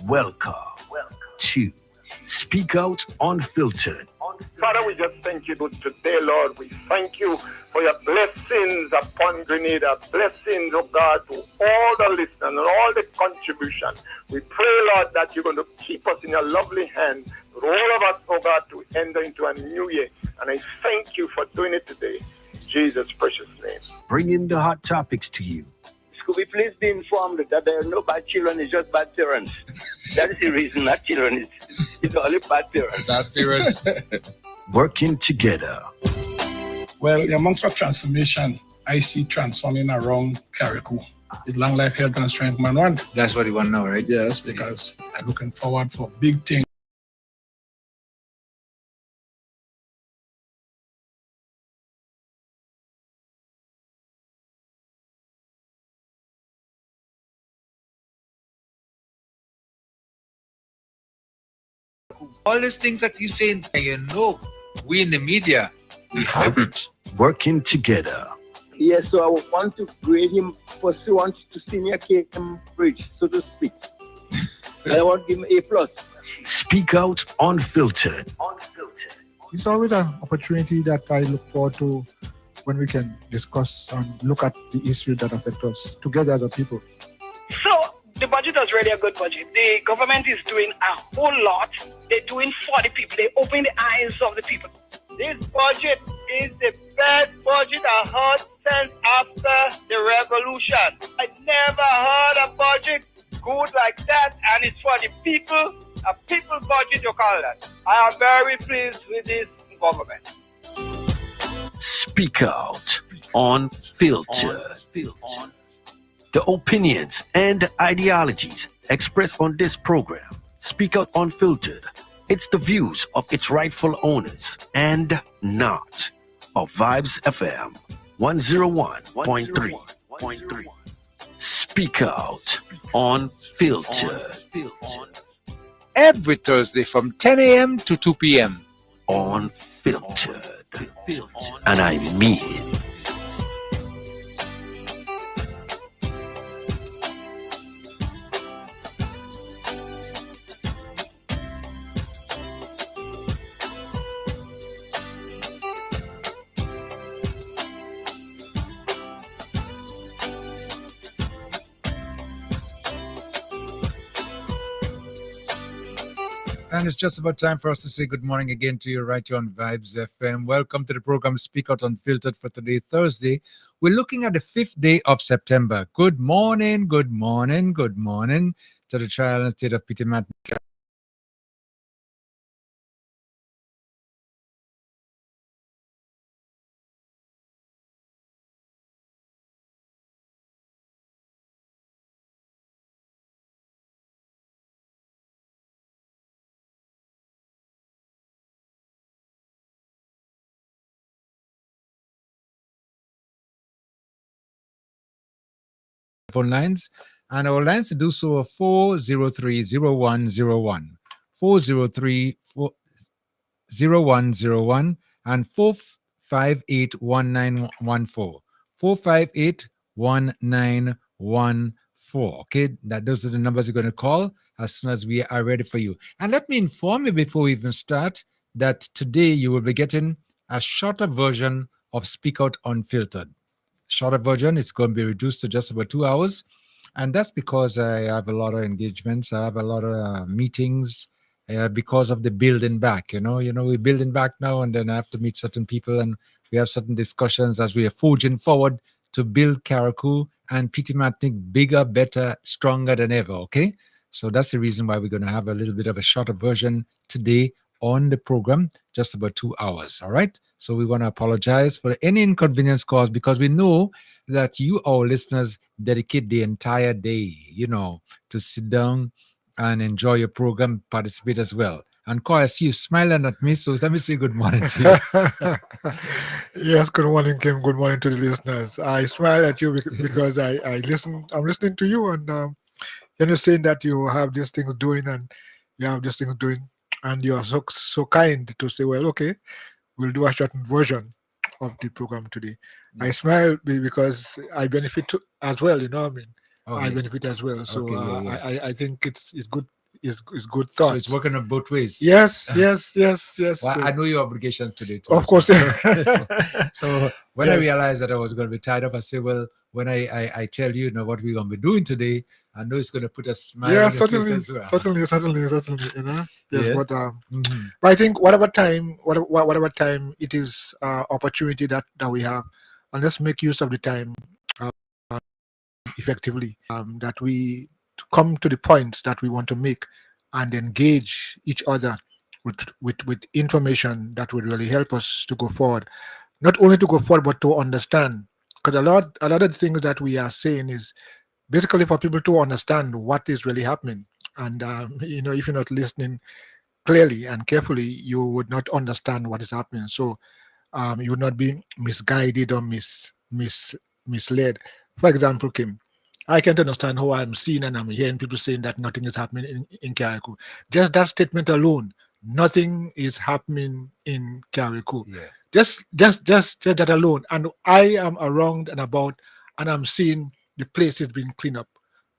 Welcome to Speak Out Unfiltered. Father, we just thank you today, Lord. We thank you for your blessings upon Grenada. Blessings, oh God, to all the listeners and all the contribution. We pray, Lord, that you're going to keep us in your lovely hand. For all of us, oh God, to enter into a new year. And I thank you for doing it today. In Jesus' precious name. Bringing the hot topics to you. Could we please be informed that there are no bad children, it's just bad parents. That is the reason that children is only bad parents. Bad parents. Working together. Well, the amount of transformation I see transforming around Carico is long life, health, and strength, man. One. That's what you want to know, right? Yes, because I'm looking forward for big things. All these things that you say, we in the media, we haven't. Working together. Yes, so I want to grade him pursuant to senior Cambridge, so to speak. I want to give him A+. Speak Out Unfiltered. It's always an opportunity that I look forward to when we can discuss and look at the issues that affect us together as a people. So, the budget was really a good budget. The government is doing a whole lot. They're doing for the people. They open the eyes of the people. This budget is the best budget I heard since after the revolution. I never heard a budget good like that, and it's for the people. A people budget, you call that. I am very pleased with this government. Speak Out Unfiltered. The opinions and ideologies expressed on this program, Speak Out Unfiltered. It's the views of its rightful owners and not of Vibes FM 101.3. Speak Out Unfiltered. Every Thursday from 10 a.m. to 2 p.m. Unfiltered. And I mean it. And it's just about time for us to say good morning again to you right here on Vibes FM. Welcome to the program Speak Out Unfiltered for today, Thursday. We're looking at the 5th day of September. Good morning, good morning, good morning to the trial and state of Peter Matt. Phone lines, and our lines to do so are 403-0101, 403-0101, and 458-1914, 458-1914. Okay, those are the numbers you're going to call as soon as we are ready for you. And let me inform you before we even start that today you will be getting a shorter version of Speak Out Unfiltered. Shorter version, it's going to be reduced to just about 2 hours, and that's because I have a lot of engagements, I have a lot of meetings because of the building back. We're building back now, and then I have to meet certain people, and we have certain discussions as we are forging forward to build Carico and Petit Matnik bigger, better, stronger than ever. Okay, so that's the reason why we're going to have a little bit of a shorter version today on the program, just about 2 hours. All right. So we want to apologize for any inconvenience caused, because we know that you, our listeners, dedicate the entire day, to sit down and enjoy your program, participate as well. And Koi, I see you smiling at me, so let me say good morning to you. Yes, good morning, Kim. Good morning to the listeners. I smile at you because I listen. I'm listening to you, and you're saying that you have these things doing, and you have these things doing, and you are so kind to say, well, okay, we'll do a shortened version of the program today. Yes. I smile because I benefit as well, I mean. Oh, I benefit as well. So okay, I think it's good. is good So thoughts. it's working on both ways. Yes. Well, I know your obligations today. Too, Of course. So when I Yes. realized that I was going to be tied up, I said, well, when I tell you, what we're going to be doing today, I know it's going to put a smile Yeah, on your face certainly, as well. certainly. Yes, Yeah. but Mhm. but I think whatever time it is opportunity that we have, and let's make use of the time uh, effectively. That we come to the points that we want to make, and engage each other with information that would really help us to go forward. Not only to go forward, but to understand. Because a lot of things that we are saying is basically for people to understand what is really happening. And if you're not listening clearly and carefully, you would not understand what is happening. So you would not be misguided or misled. For example, Kim, I can't understand how I'm seeing and I'm hearing people saying that nothing is happening in Carriacou. Just that statement alone, nothing is happening in Carriacou. Yeah. Just that alone. And I am around and about, and I'm seeing the place is being cleaned up.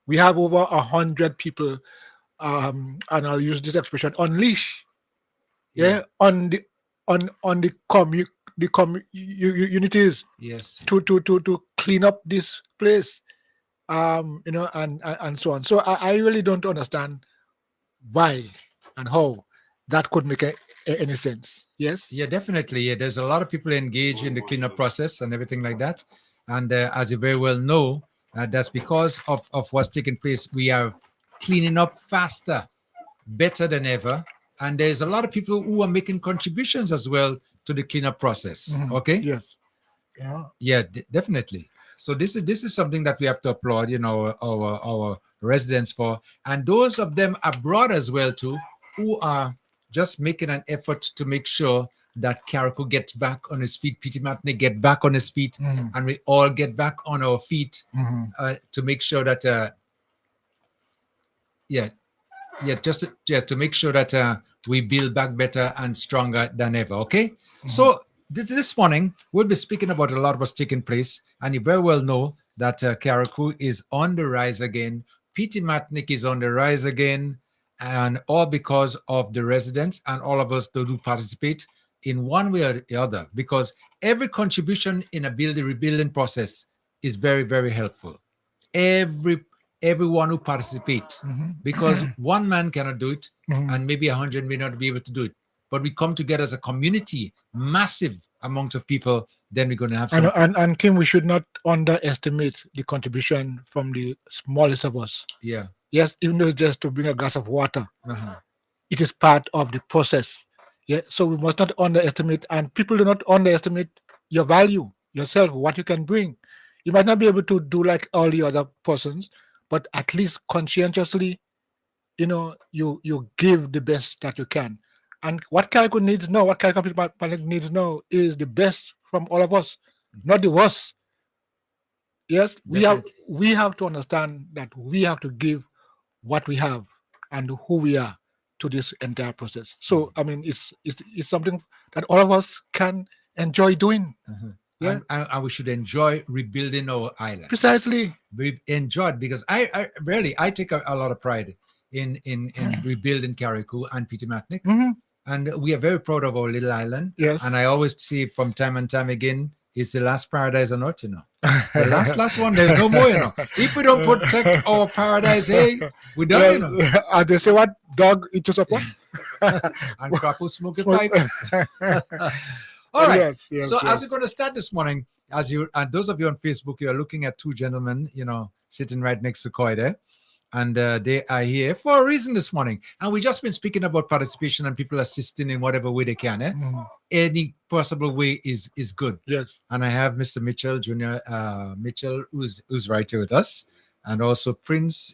We have over 100 people, and I'll use this expression, unleash, on the unities Yes. to clean up this place, and so on. So I really don't understand why and how that could make any sense. Yes. Yeah, definitely. Yeah, there's a lot of people engaged in the cleanup process and everything like that. And as you very well know, that's because of what's taking place. We are cleaning up faster, better than ever. And there's a lot of people who are making contributions as well to the cleanup process. Mhm. Okay. Yes. Yeah. Yeah, definitely. So this is something that we have to applaud, our residents for, and those of them abroad as well too, who are just making an effort to make sure that Carriacou gets back on his feet, Peter Martinique get back on his feet, Mhm. and we all get back on our feet Mhm. to make sure that to make sure that we build back better and stronger than ever. Okay. So this morning we'll be speaking about a lot of what's taking place, and you very well know that Carriacou is on the rise again. Peter Martinique is on the rise again, and all because of the residents and all of us that do participate in one way or the other. Because every contribution in a rebuilding process is very, very helpful. Everyone who participates, because one man cannot do it, and maybe 100 may not be able to do it, but we come together as a community, massive amount of people, then we're going to have some. And Kim, we should not underestimate the contribution from the smallest of us. Yeah. Yes, even though it's just to bring a glass of water, Uh-huh. it is part of the process. Yeah, so we must not underestimate, and people do not underestimate your value, yourself, what you can bring. You might not be able to do like all the other persons, but at least conscientiously, you give the best that you can. And what Carriacou needs now, what Carriacou needs now is the best from all of us, not the worst. Yes, we have to understand that we have to give what we have and who we are to this entire process. So I mean, it's something that all of us can enjoy doing. Yeah, And we should enjoy rebuilding our island. precisely. We enjoy it because I take a lot of pride in rebuilding Carriacou and Peter Martinique. And we are very proud of our little island. Yes. And I always see from time and time again, it's the last paradise on earth, The last one, there's no more, If we don't protect our paradise, hey, we're done, As they say, what dog eats us up? And crap will smoke a pipe. All right. Yes, So as we're going to start this morning, and those of you on Facebook, you are looking at two gentlemen, sitting right next to Koi there. And they are here for a reason this morning. And we've just been speaking about participation and people assisting in whatever way they can. Any possible way is good. Yes. And I have Mr. Mitchell, Junior Mitchell, who's right here with us. And also Prince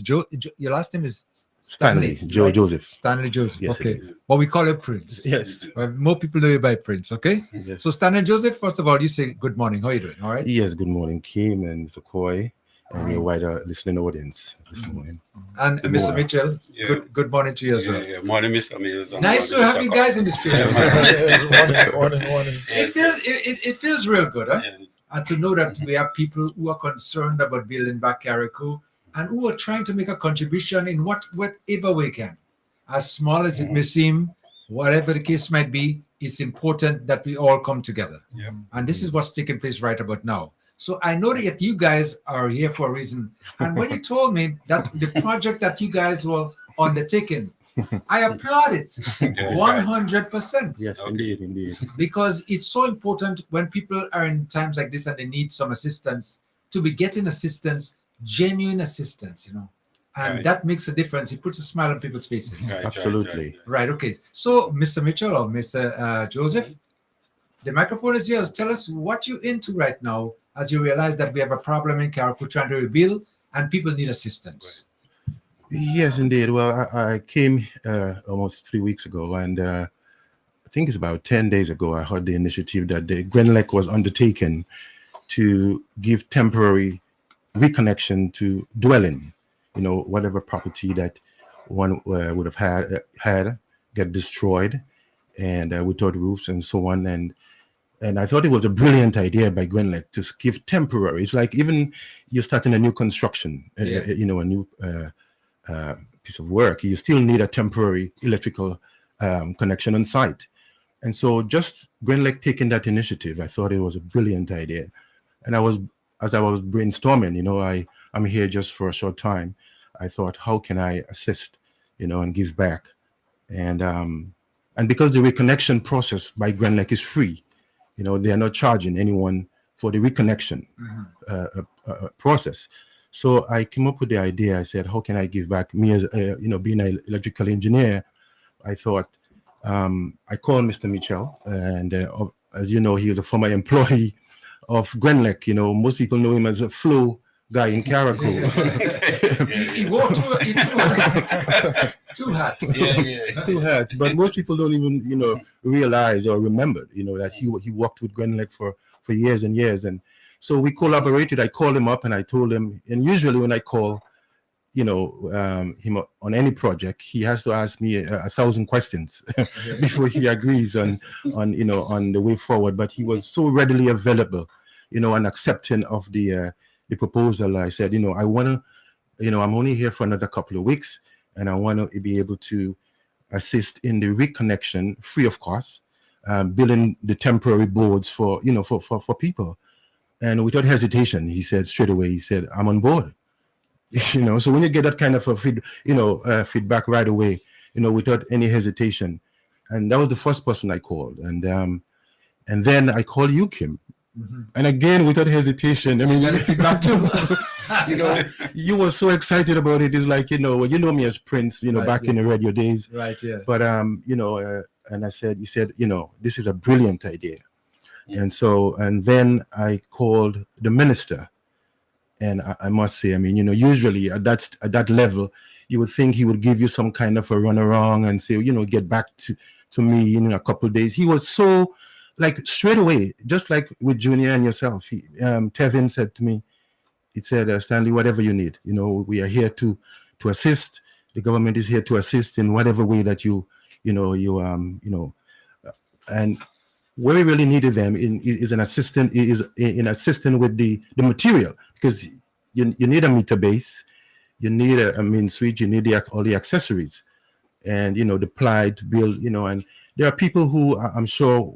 Joe. Your last name is Stanley. Joseph. Stanley Joseph. Yes, Okay. it is. Well, we call him Prince. Yes. More people know you by Prince, okay? Yes. So Stanley Joseph, first of all, you say good morning. How are you doing? All right. Yes, good morning, Kim and Mr. Koi, and your wider listening audience this morning. And Good Mr. morning. Mitchell, Yeah. good morning to you as well. Yeah. Morning, Mr. Mills. and Nice to morning, have Mr. you Cox. guys in the studio. Yes, morning. It feels real good, huh? Yes. And to know that we have people who are concerned about building back Carriacou, and who are trying to make a contribution in whatever way can. As small as it may seem, whatever the case might be, it's important that we all come together. Yep. And this is what's taking place right about now. So I know that you guys are here for a reason. And when you told me that the project that you guys were undertaking, I applaud it 100%. Yes, indeed. Because it's so important when people are in times like this and they need some assistance, to be getting assistance, genuine assistance, and that makes a difference. It puts a smile on people's faces. Absolutely. Right. Okay. So, Mr. Mitchell or Mr. Joseph, the microphone is yours. Tell us what you're into right now as you realize that we have a problem in Carriacou trying to rebuild and people need assistance. Yes, indeed. Well, I came almost 3 weeks ago, and I think it's about 10 days ago, I heard the initiative that the Grenlec was undertaken to give temporary reconnection to dwelling, whatever property that one would have had get destroyed and without roofs and so on. And I thought it was a brilliant idea by Grenlec to give temporary. It's like even you're starting a new construction, a new piece of work, you still need a temporary electrical connection on site. And so just Grenlec taking that initiative, I thought it was a brilliant idea. And as I was brainstorming, I'm here just for a short time. I thought, how can I assist, and give back? And because the reconnection process by Grenlec is free, they are not charging anyone for the reconnection process. So I came up with the idea. I said, how can I give back? Me as being an electrical engineer, I thought I called Mr. Mitchell, and as you know, he was a former employee of Grenlec. Most people know him as a flow guy in Carriacou. He wore two hats. Two hats. But most people don't even, realize or remember, that he worked with Grenlec for years and years. And so we collaborated. I called him up and I told him, and usually when I call, him on any project, he has to ask me 1,000 questions before he agrees on the way forward. But he was so readily available, and accepting of the proposal. I said, I want to, I'm only here for another couple of weeks, and I want to be able to assist in the reconnection free of cost, building the temporary boards for people. And without hesitation, he said straight away, I'm on board. So when you get that kind of a feedback right away, without any hesitation, and that was the first person I called, and then I called you, Kim, and again without hesitation. I mean, feedback too. You were so excited about it. It's like when you know me as Prince, right, back in the radio days, right? Yeah. But and you said, this is a brilliant idea, and then I called the minister. And I must say, usually at that level, you would think he would give you some kind of a runaround and say, get back to me in a couple of days. He was so, like, straight away, just like with Junior and yourself. Tevin said to me, he said, Stanley, whatever you need, we are here to assist. The government is here to assist in whatever way that and where we really needed them is in assisting with the material, because you need a meter base, you need a main switch, you need all the accessories, and the ply to build, and there are people who I'm sure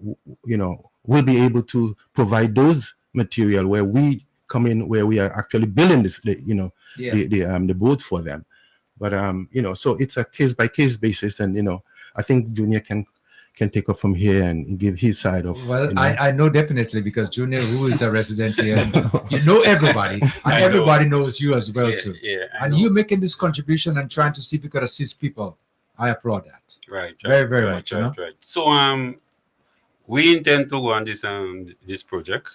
will be able to provide those material where we come in, where we are actually building this, the boat for them. But so it's a case by case basis, and I think Junior can take up from here and give his side of. Well, I know definitely, because Junior, who is a resident here, you know everybody, and everybody knows you as well too. Yeah, and you making this contribution and trying to see if you could assist people, I applaud that. Right. Very, very much. Right. So we intend to go on this project.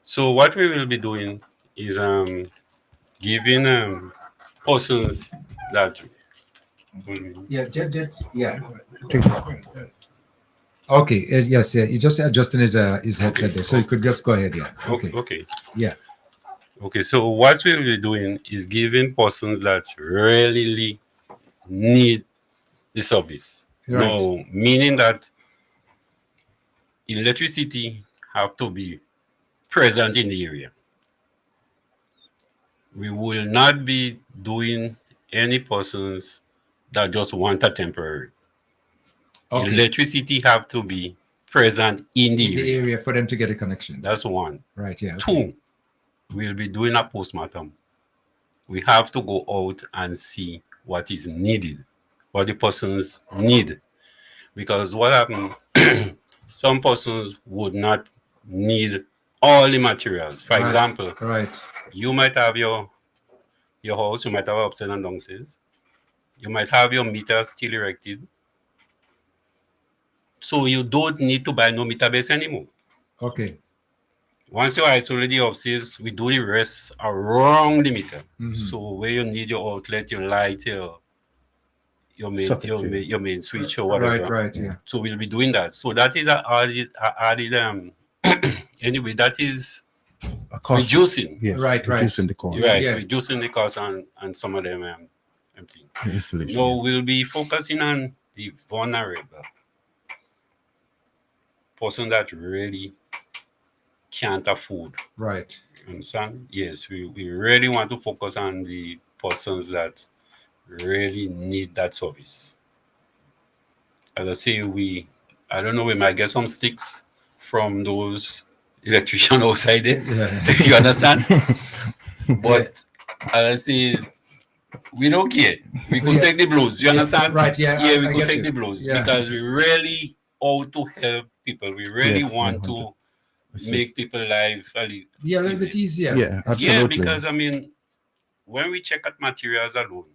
So what we will be doing is giving persons that. Yeah. Okay. Yes. Yeah. You just adjusting his headset there, so you could just go ahead. Yeah. Okay. Yeah. Okay. So what we will be doing is giving persons that really need the service. Right. No, meaning that electricity have to be present in the area. we will not be doing any persons that just want a temporary. Okay. Electricity have to be present in the In the area. area for them to get a connection. That's one. Right. Yeah. Okay. Two, we'll be doing a postmortem. We have to go out and see what is needed, what the persons need. Because what happened, some persons would not need all the materials. For Right. example, Right. you might have your house, you might have upstairs and downstairs. You might have your meter still erected. So you don't need to buy no meter base anymore. Okay. Once you isolate the upstairs, we do the rest around the meter. Mhm. So where you need your outlet, your light, your main switch or whatever. Right. Right. Yeah. So we'll be doing that. So that is added anyway, that is A cost, reducing. yes, Right, right. reducing the cost. Right, Yeah. reducing the cost and some of them things. The installation. No, we'll be focusing on the vulnerable person that really can't afford. Right. You understand? Yes, we really want to focus on the persons that really need that service. As I say, I don't know, we might get some sticks from those electricians outside there. Yeah. You understand? But as I say, we don't care. We could Yeah. take the blows. You understand? Right. Yeah. Yeah, we I could get take you. the blows Yeah. because we really out to help people. We really Yes, want 100. to Assist. make people life Yeah. A little bit easier. Yeah, absolutely. Yeah, because I mean, when we check at materials alone,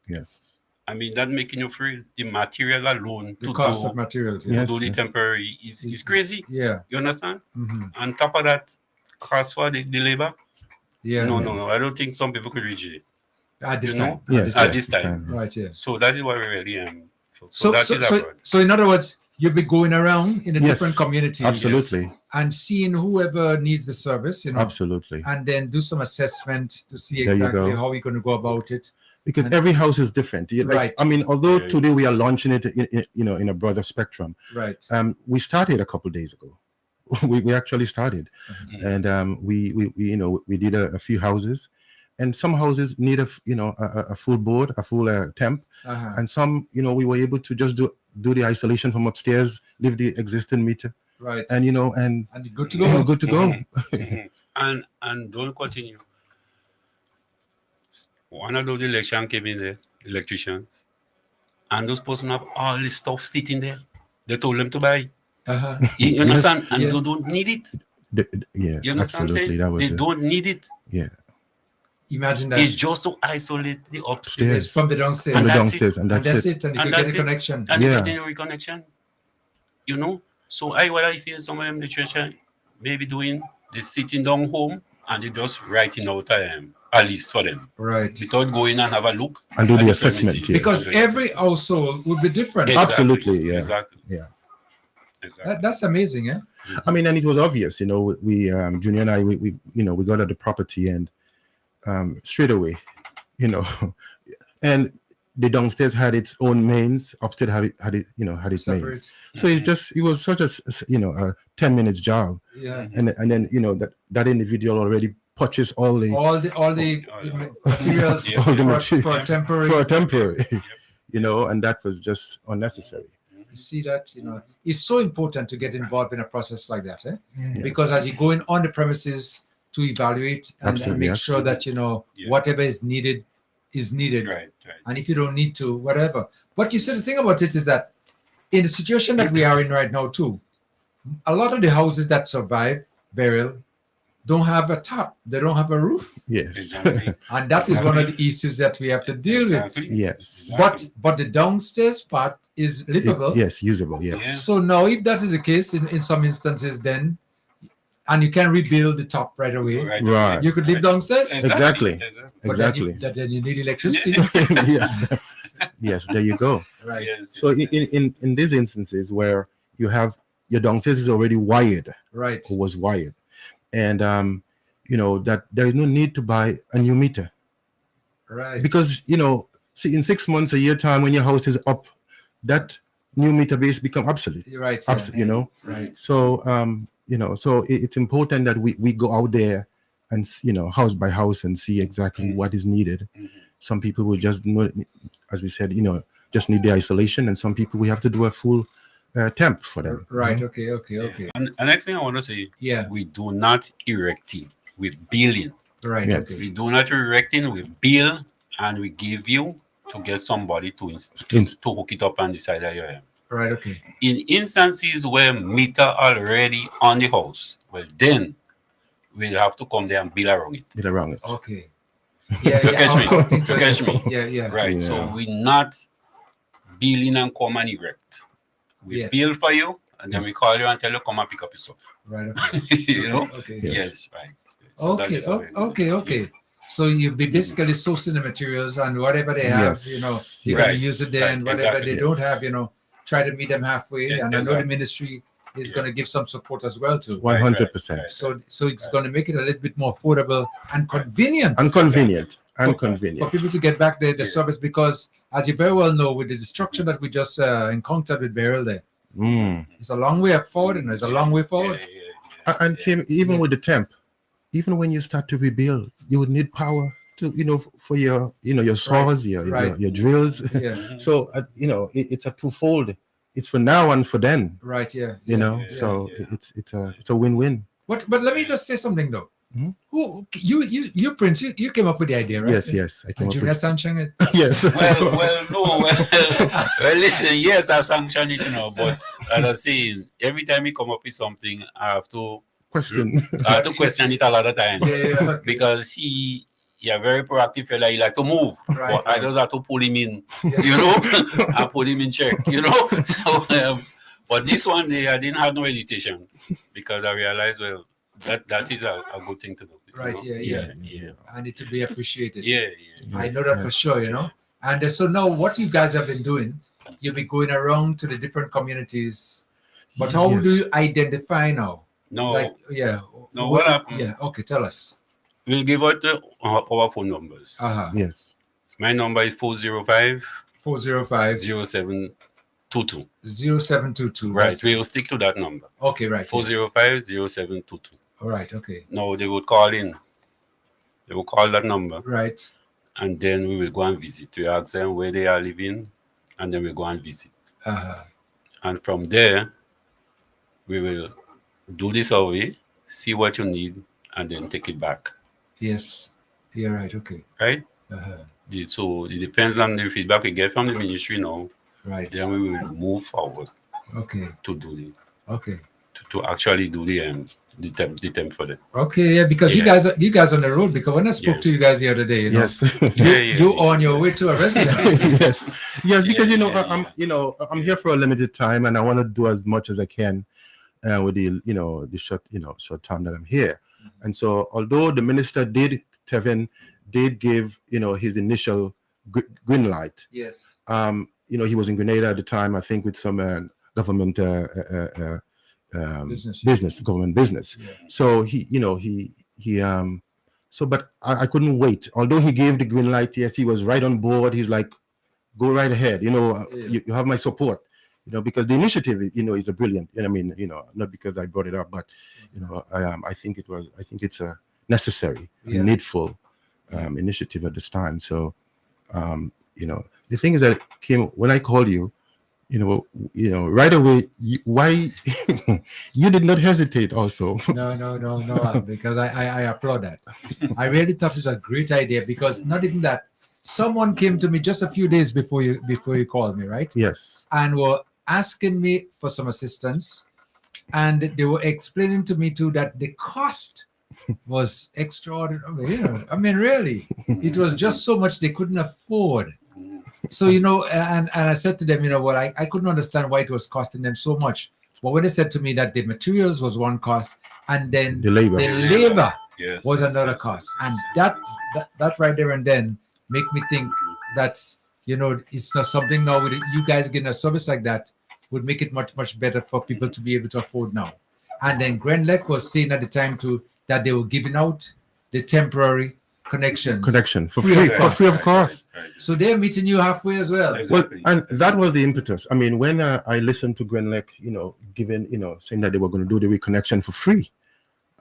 yes. I mean that making you feel the material alone The to cost do of materials. Yes. do the temporary is crazy. Yeah. You understand? Mm-hmm. On top of that, cost for the labor. Yeah. No. I don't think some people could reach it. At this You time. know? Yes. At yes, this time. Right. Yeah. So that is what we really am. So, that so, is so, abroad. so in other words, you'll be going around in the Yes, different communities Absolutely. and seeing whoever needs the service, Absolutely. and then do some assessment to see There you exactly go. how we're going to go about it. Because And- every house is different. Right. I mean, although Yeah. today we are launching it, in a broader spectrum. Right. We started a couple of days ago. we actually started, Mhm. and we did a few houses, and some houses need a full board, a full temp, Uh-huh. and some we were able to just do the isolation from upstairs, leave the existing meter, Right. and And good to go. good to go. Mhm. And don't continue. One of those electricians came in there, electricians, and those persons have all this stuff sitting there. They told them to buy. Uh-huh. You understand? And Yeah. they don't need it. Yes, You understand what I'm absolutely. saying? That was They don't need it. Imagine that. It's just to isolate the upstairs. Yes. It's from the downstairs. from the that's it. downstairs, and And that's it. And you And can get that's a it. connection. And Yeah. getting a reconnection. You know? So what I feel some of them literature maybe doing, they sitting down home and they just writing out a list for them. Right. Without going and have a look. And do at the assessment, premises. yes. Because every household would be different. Exactly. Absolutely, yeah. Exactly. Yeah. Exactly. That's amazing, eh? I mean, and it was obvious, we Junior and I, we got at the property, and straight away, and the downstairs had its own mains, upstairs had its mains. Separate. So it was such a 10 minutes job, Yeah. and then that individual already purchased all the All the materials All the material- for a temporary. for a temporary, and that was just unnecessary. You see that, it's so important to get involved in a process like that, eh? Yes. Because as you're going on the premises to evaluate and Absolutely, make sure that Yeah. whatever is needed is needed. Right. And if you don't need to, whatever. But you see, the thing about it is that in the situation that we are in right now too, a lot of the houses that survive burial don't have a top, they don't have a roof, Yes. Exactly. and that is one of the issues that we have to deal with. Exactly. Yes. But the downstairs part is livable. Yes, usable. Yes. Yeah. So now, if that is the case in some instances, then and you can rebuild the top right away, Right. you could live downstairs. Exactly. But Exactly. then you need electricity. Yes. Yes. There you go. Right. Yes, So yes, yes. in these instances where you have your downstairs is already wired Right. or was wired, and that there is no need to buy a new meter, Right. because see, in 6 months, a year time, when your house is up, that new meter base become obsolete. You're right. Yeah. Right. Right. So so it's important that we go out there and house by house and see exactly what is needed. Some people will just know, as we said, just need the isolation, and some people we have to do a full temp for them. Right. Okay. And the next thing I want to say, Yeah. we do not erecting, we billing. Right. Yes. Okay. We do not erecting, we bill, and we give you to get somebody to hook it up on the side of your hand. Right. Okay. In instances where meter already on the house, well then we'll have to come there and bill around it. Bill around it. Okay. Yeah. You catch me? I think so, You catch me? Yeah. Right. Yeah. So we not billing and come and erect. We Yeah. bill for you, and then we call you and tell you come and pick up your stuff. Right. Okay. You know? Okay. Yes. Right. So that Okay. is how it is. Okay. So you'll be basically sourcing the materials and whatever they have, Yes. you Yes. can use it there, Right, and whatever exactly. they don't have, try to meet them halfway. Yeah, And I know the exactly. ministry is going to give some support as well too. 100%. Right. So it's going to make it a little bit more affordable and convenient. Unconvenient. For Unconvenient. people to get back the service, because as you very well know, with the destruction that we just encountered with Beryl there, it's a long way forward, and it's a long way forward. And Kim, even with the temp, even when you start to rebuild, you would need power to, for your, your saws, your drills. Yeah. So, it's a twofold. It's for now and for then. Right. Yeah. So it's a win-win. But let me just say something though. Mhm. Who you Prince, you came up with the idea, right? Yes. I came And up you with sanction it. yes. Well, listen, yes, I sanction it, but as I say, every time we come up with something, I have to Question. question it a lot of times. Yeah. Because you're very proactive fella, he like to move. Right, But I just have to pull him in, and put him in check, So, but this one day I didn't have no hesitation because I realized, well, that is a good thing to do. Right. Yeah. And it to be appreciated. Yeah. I know that for sure, And so now what you guys have been doing, you'll be going around to the different communities. But how do you identify now? No, No, what happened? Yeah, okay, tell us. We'll give out our phone numbers. Yes. My number is 405 405 0722. 0722. Right, we will stick to that number. Okay, right. 405 0722. All right, okay. No, they would call in. They will call that number. Right. And then we will go and visit. We ask them where they are living, and then we go and visit. And from there, we will do the survey, see what you need, and then take it back. Yes. Yeah, right, okay. Right? So it depends on the feedback we get from the ministry now. Right. Then we will move forward. Okay. To do the. Okay. To actually do the temp for them. Okay, yeah, because you guys on the road, because when I spoke to you guys the other day, yes, you on your way to a residence. yes, because I'm here for a limited time, and I want to do as much as I can with the short time that I'm here. And so, although the minister Tevin did give his initial green light. Yes. He was in Grenada at the time, I think, with some government government business. Yeah. So but I couldn't wait. Although he gave the green light, yes, he was right on board. He's like, go right ahead. You have my support. Because the initiative, is a brilliant. Not because I brought it up, but I think it's a necessary, and needful initiative at this time. So, the thing is that Kim, when I called you, right away, why you did not hesitate also? No, because I applaud that. I really thought it was a great idea, because not even that, someone came to me just a few days before you called me, right? Yes. And were asking me for some assistance, and they were explaining to me too that the cost was extraordinary. I mean, really, it was just so much they couldn't afford. So, and I said to them, I couldn't understand why it was costing them so much. But when they said to me that the materials was one cost, and then the labor was another cost, and that right there and then make me think that's, it's not something now with you guys getting a service like that would make it much, much better for people to be able to afford now. And then Grenlec was saying at the time too that they were giving out the temporary connection for free of cost. Right. So they're meeting you halfway as well. Exactly. Well, and that was the impetus. I mean, when I listened to Grenlec, saying that they were going to do the reconnection for free,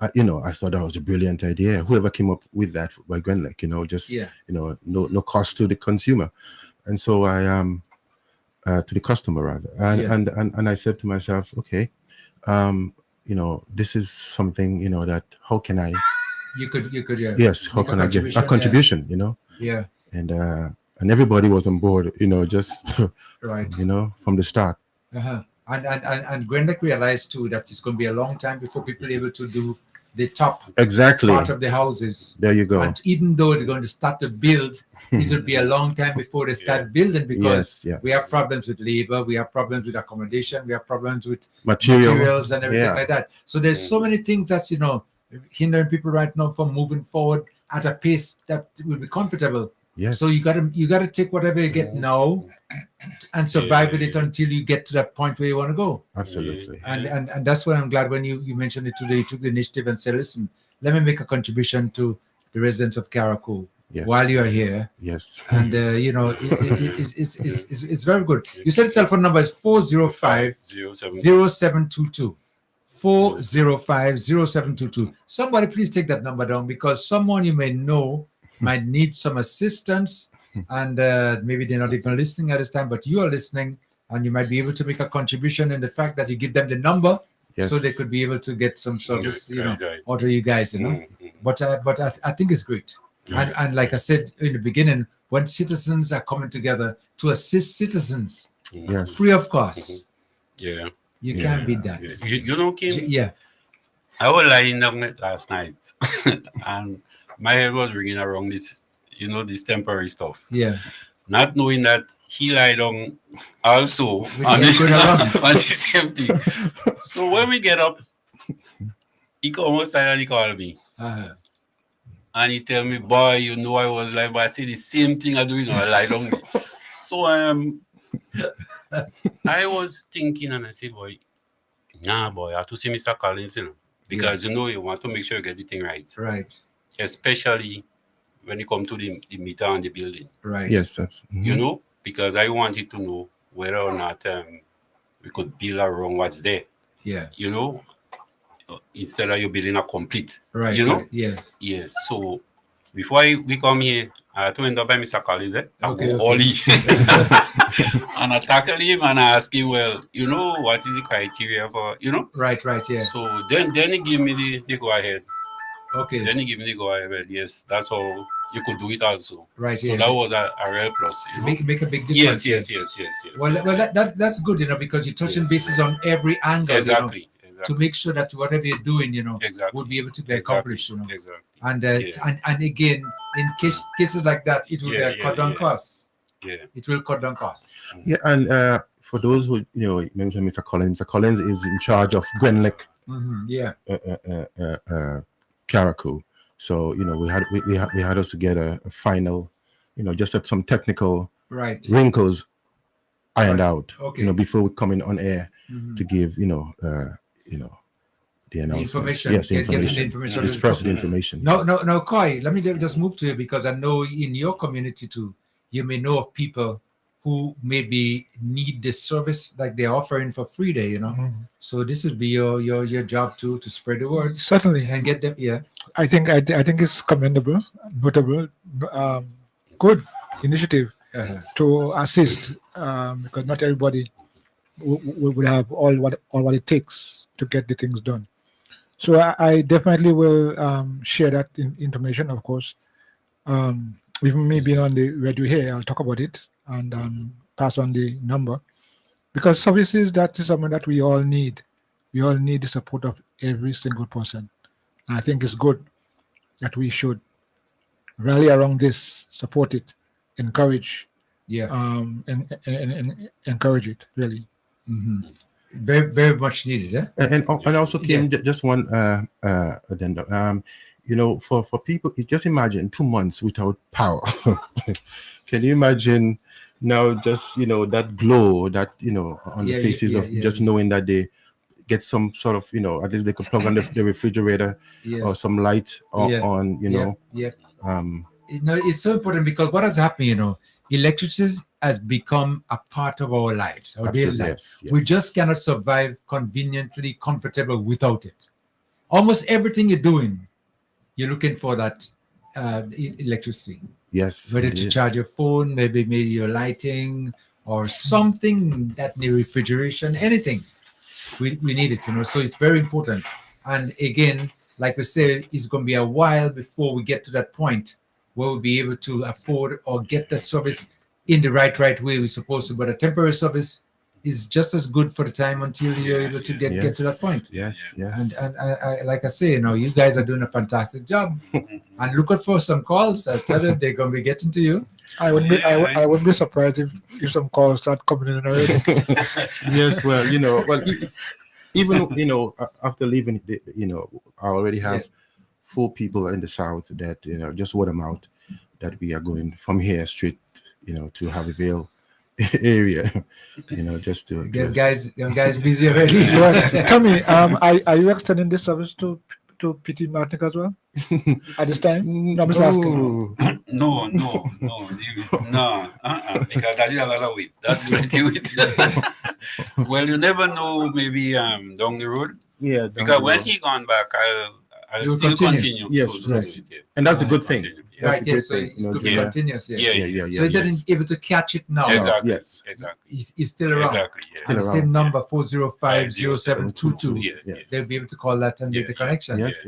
I thought that was a brilliant idea. Whoever came up with that by Grenlec, just no cost to the consumer, and so I to the customer rather, and I said to myself, okay, this is something that how can I? You could Yes, how can I get a contribution? Yeah. And everybody was on board. Just right. From the start. Uh-huh. And Grenlec realized too that it's going to be a long time before people are able to do the top part of the houses. There you go. And even though they're going to start to build, it will be a long time before they start building, because we have problems with labor, we have problems with accommodation, we have problems with materials and everything like that. So there's so many things that's hindering people right now from moving forward at a pace that will be comfortable. Yes. So you gotta take whatever you get now and survive with it until you get to that point where you want to go. Absolutely. And that's why I'm glad when you mentioned it today, you took the initiative and said, listen, let me make a contribution to the residents of Carriacou while you are here. Yes. And it's very good. You said the telephone number is 405-0722. 405-0722. Somebody please take that number down, because someone you may know might need some assistance, and maybe they're not even listening at this time, but you are listening, and you might be able to make a contribution in the fact that you give them the number, so they could be able to get some service, or to you guys, But I think it's great. Yes. And like I said in the beginning, when citizens are coming together to assist citizens, free of cost, you can't beat that. Kim? Yeah. I was lying down last night, and my head was ringing around this, this temporary stuff. Yeah. Not knowing that he lied down also on the same thing. So when we get up, he come outside and he called me. Uh-huh. And he tell me, boy, I was lying, but I say the same thing I do, I lie down. So I was thinking, and I said, boy, I have to see Mr. Collins, because you want to make sure you get the thing right. Right. Especially when you come to the meter and the building. Right. Yes, absolutely. Because I wanted to know whether or not we could build around what's there. Yeah. Instead of you building a complete. Right. Right. Yes. Yes. So before we come here, I had to end up by Mr. Collins. Okay. And I tackle him and I ask him, well, what is the criteria for, Right. Yeah. So then he give me the go ahead. Okay. Then he give me the go ahead. Well, yes, that's how you could do it also. Right. So that was a real plus. Make a big difference. Yes. Well, that's good, because you're touching bases on every angle. Exactly. To make sure that whatever you're doing, will be able to be accomplished. Exactly. And again, in cases like that, it will cut down costs. Yeah. It will cut down costs. Yeah, and for those who mentioned Mr. Collins is in charge of Grenlec. Carriacou. So we had us to get a final, just have some technical wrinkles ironed out. Okay. Before we come in on air to give the announcement. Information. Yes, information. The information. Express the information. No, Koi. Let me just move to you, because I know in your community too, you may know of people who maybe need this service, like they're offering for free there, So this would be your job to spread the word. Certainly. And get them, I think it's commendable, notable, good initiative to assist, because not everybody will have all what it takes to get the things done. So I definitely will share that information, of course. Even me being on the radio here, I'll talk about it and pass on the number, because services, that is something that we all need. We all need the support of every single person. And I think it's good that we should rally around this, support it, encourage, and encourage it, really. Mm-hmm. Very, very much needed. And also came just one addendum. For people, just imagine 2 months without power. Can you imagine now just, that glow that, on the faces of just knowing that they get some sort of, at least they could plug on the refrigerator or some light on, it's so important, because what has happened, electricity has become a part of our lives, our daily lives. Yes. We just cannot survive conveniently comfortable without it. almost everything you're doing, you're looking for that electricity. Yes. Whether to indeed. charge your phone, maybe your lighting, or something that need refrigeration, anything. We need it, so it's very important. And again, like we said, it's going to be a while before we get to that point where we'll be able to afford or get the service in the right way we're supposed to. But a temporary service is just as good for the time until you're able to get to that point. Yes. And I like I say, you guys are doing a fantastic job. And look out for some calls. I tell you, they're going to be getting to you. I wouldn't be surprised if some calls start coming in already. Yes. Well, even after leaving, I already have 4 people in the south that just word of mouth that we are going from here straight, to Harveyville area, just to Them guys busy already. Well, tell me, are you extending this service to PT Martinique as well at this time? No, I'm just asking. No, because that is a lot of weight. That's plenty weight. Well, you never know, maybe down the road. Yeah. Because when he gone back, I'll You'll still continue. continue. Yes. And that's a good thing. Right, That's a yes, so great it's thing. going to be continuous. Yeah. So he didn't able to catch it now. Exactly. Yes. Exactly. He's still around. Exactly. Yeah. And the Still same around. number 4050722. Yes. They'll be able to call that and make the connection. Yes.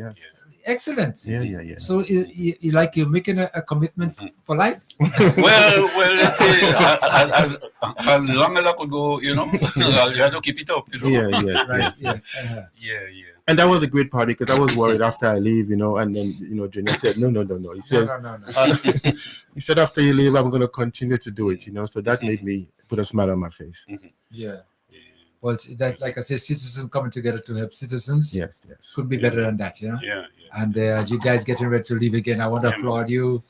Excellent. Yeah. So you're making a commitment for life. Well, let's say as long as I could go, you have to keep it up. Yeah. Right. Yes. Yeah. And that was a great party because I was worried after I leave, and then Junior said no. He says No. he said after you leave I'm going to continue to do it, so that made me put a smile on my face. Yeah. Well, that, like I said, citizens coming together to help citizens. Yes. Could be better than that, Yeah. And as you guys getting ready to leave again, I want to applaud you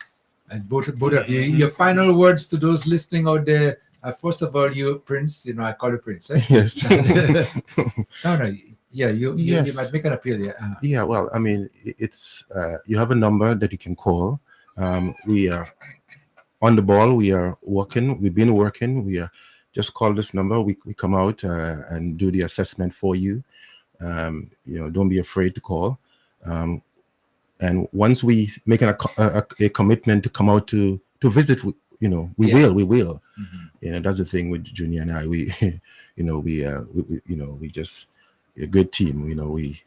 and both of you. Your final words to those listening out there. First of all, you Prince, I call you Prince. Eh? Yes. No. Yeah, you might make an appeal. Yeah. Yeah. Well, I mean, it's you have a number that you can call. We are on the ball. We are working. We've been working. We are just call this number. We come out and do the assessment for you. Don't be afraid to call. And once we make a commitment to come out to visit, we will. That's the thing with Junior and I. We just a good team. We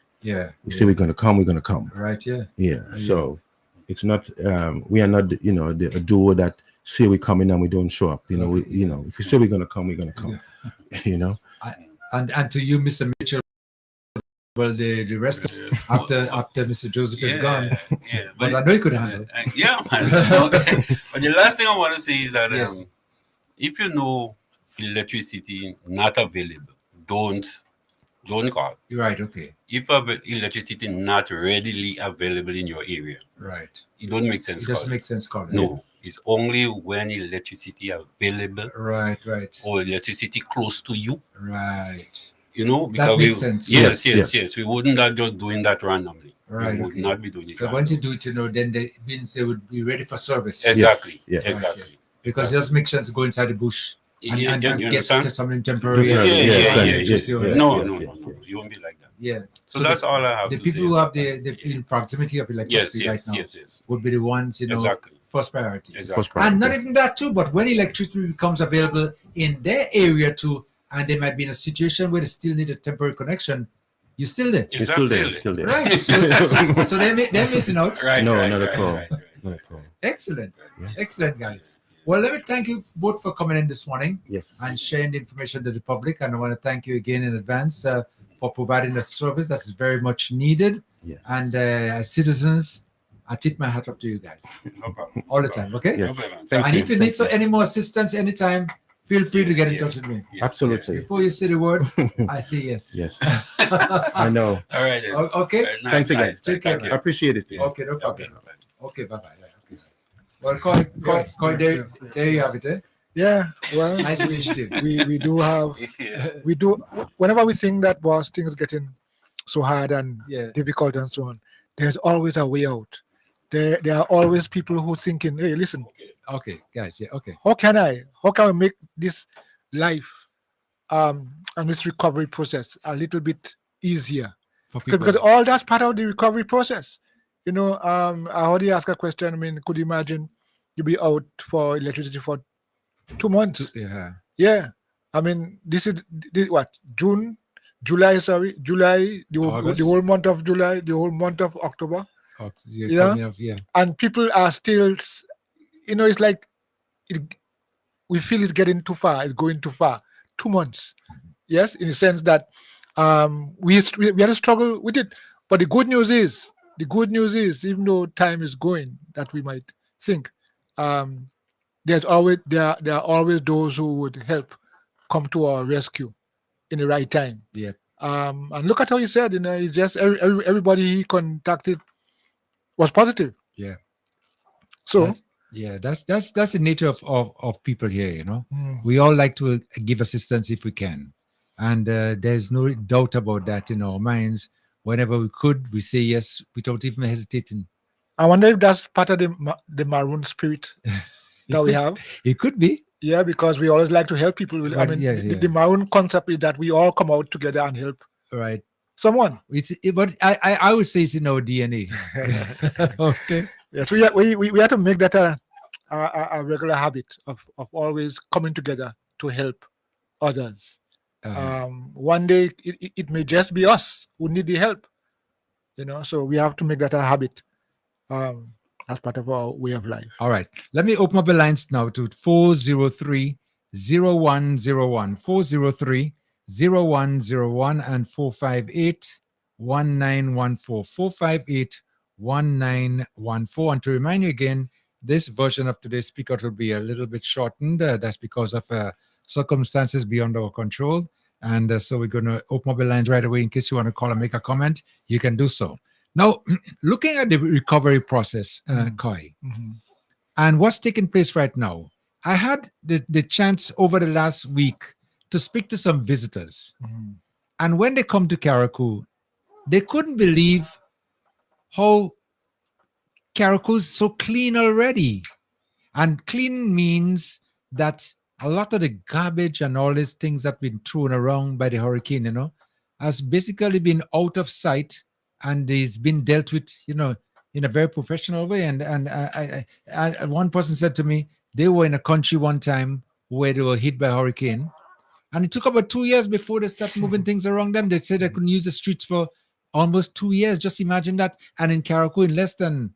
say we're gonna come. Right. Yeah. Yeah. So it's not. We are not. A duo that say we're coming and we don't show up. If we say we're gonna come, we're gonna come. And to you, Mr. Mitchell. Well, the rest after Mr. Joseph is gone. Yeah, but I know you could handle it. Yeah, man. But the last thing I want to say is that if you know electricity not available, don't call. You're right. Okay. If electricity not readily available in your area, right, it don't make sense. It doesn't make sense calling. No, it's only when electricity available. Right. Or electricity close to you. Right. Because that makes sense. Yes. We wouldn't not just doing that randomly. Right. We would not be doing it. So once you do it, then it means they would be ready for service. Exactly. Yes. Exactly. Because it doesn't make sense to go inside the bush and get to something temporary. No. You won't be like that. Yeah. So that's all I have to say. The people who have the in proximity of electricity right now would be the ones, first priority. Exactly. And not even that too, but when electricity becomes available in their area too, and they might be in a situation where they still need a temporary connection, you're still there. It's still there. Right. So they're missing out. Right. No, right, not right, at all. right. Not at all. Excellent. Yes. Excellent, guys. Well, let me thank you both for coming in this morning Yes. and sharing the information to the public. And I want to thank you again in advance for providing the service that is very much needed. Yes. And as citizens, I tip my hat up to you guys No problem. all the time. Okay. Yes. No problem. Thank And you. if you need any more assistance anytime, feel free to get in touch with me. Absolutely. Before you say the word, I say yes. Yes. I know. All right. Then. Okay. Nice, Thanks again. nice. Take care, Thank you. I appreciate it. Okay, no problem. Okay. Okay, bye-bye. Okay. Well, Coy, there you have it. Eh? Yeah, well, Nice initiative. we do have whenever we think that things getting so hard and difficult and so on, there's always a way out. There are always people who thinking, hey, listen, Okay, guys. Yeah. Okay. how can we make this life and this recovery process a little bit easier? for people. Because all that's part of the recovery process. You know, I already asked a question. I mean, could you imagine you be out for electricity for 2 months? Yeah. Yeah. I mean, this is what, July, the August. whole month of July, the whole month of October. Yeah. And people are still, you know, it's like we feel it's getting too far, it's going too far. 2 months. Yes, in the sense that we had to struggle with it. But the good news is, even though time is going, that we might think, there are always those who would help come to our rescue in the right time. Yeah. And look at how he said, you know, it's just everybody he contacted was positive. Yeah. So that's the nature of people here, you know. Mm. We all like to give assistance if we can. And there's no doubt about that in our minds. Whenever we could, we say yes without even hesitating. I wonder if that's part of the maroon spirit that we have. It could be. Yeah, because we always like to help people. I Right, mean, yeah, the maroon concept is that we all come out together and help Right. someone. But I would say it's in our DNA. Okay. Yes, we have to make that a regular habit of always coming together to help others. One day it may just be us who need the help, you know. So we have to make that a habit as part of our way of life. All right. Let me open up the lines now to 403-0101, 403-0101 and 458-1914, 458-1914. And to remind you again, this version of today's Speak Out will be a little bit shortened. That's because of circumstances beyond our control. And so we're going to open up the lines right away. In case you want to call and make a comment, you can do so. Now, looking at the recovery process, Koi, and what's taking place right now, I had the chance over the last week to speak to some visitors. And when they come to Carriacou, they couldn't believe how Carriacou is so clean already. And clean means that a lot of the garbage and all these things that have been thrown around by the hurricane, you know, has basically been out of sight and it's been dealt with, you know, in a very professional way. And one person said to me, they were in a country one time where they were hit by a hurricane. And it took about 2 years before they started moving things around them. They said they couldn't use the streets for almost 2 years. Just imagine that. And in Carriacou, in less than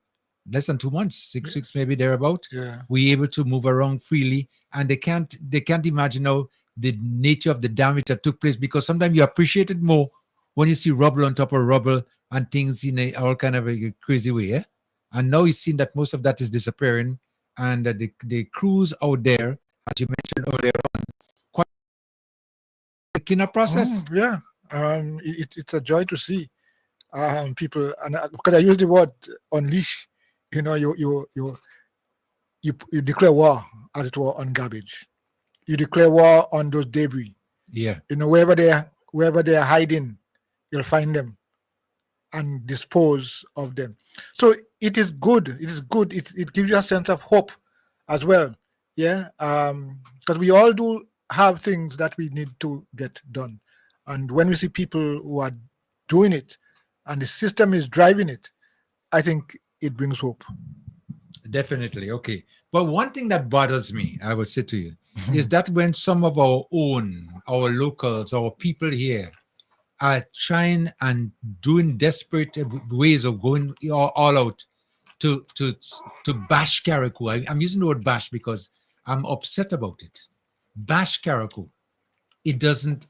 2 months, 6 weeks, maybe thereabout, we're able to move around freely. And they can't imagine now the nature of the damage that took place, because sometimes you appreciate it more when you see rubble on top of rubble and things in all kind of a crazy way. Yeah? And now you've seen that most of that is disappearing. And the crews out there, as you mentioned earlier on, quite a cleanup process. It's a joy to see people, and because I use the word unleash, you know, you declare war, as it were, on garbage. You declare war on those debris. Yeah. You know, wherever they are hiding, you'll find them and dispose of them. So it is good. It is good. It gives you a sense of hope as well. Yeah. Because we all do have things that we need to get done. And when we see people who are doing it and the system is driving it, I think it brings hope. Definitely. Okay. But one thing that bothers me, I would say to you, is that when some of our locals, our people here are trying and doing desperate ways of going all out to bash Carriacou. I'm using the word bash because I'm upset about it. Bash Carriacou. It doesn't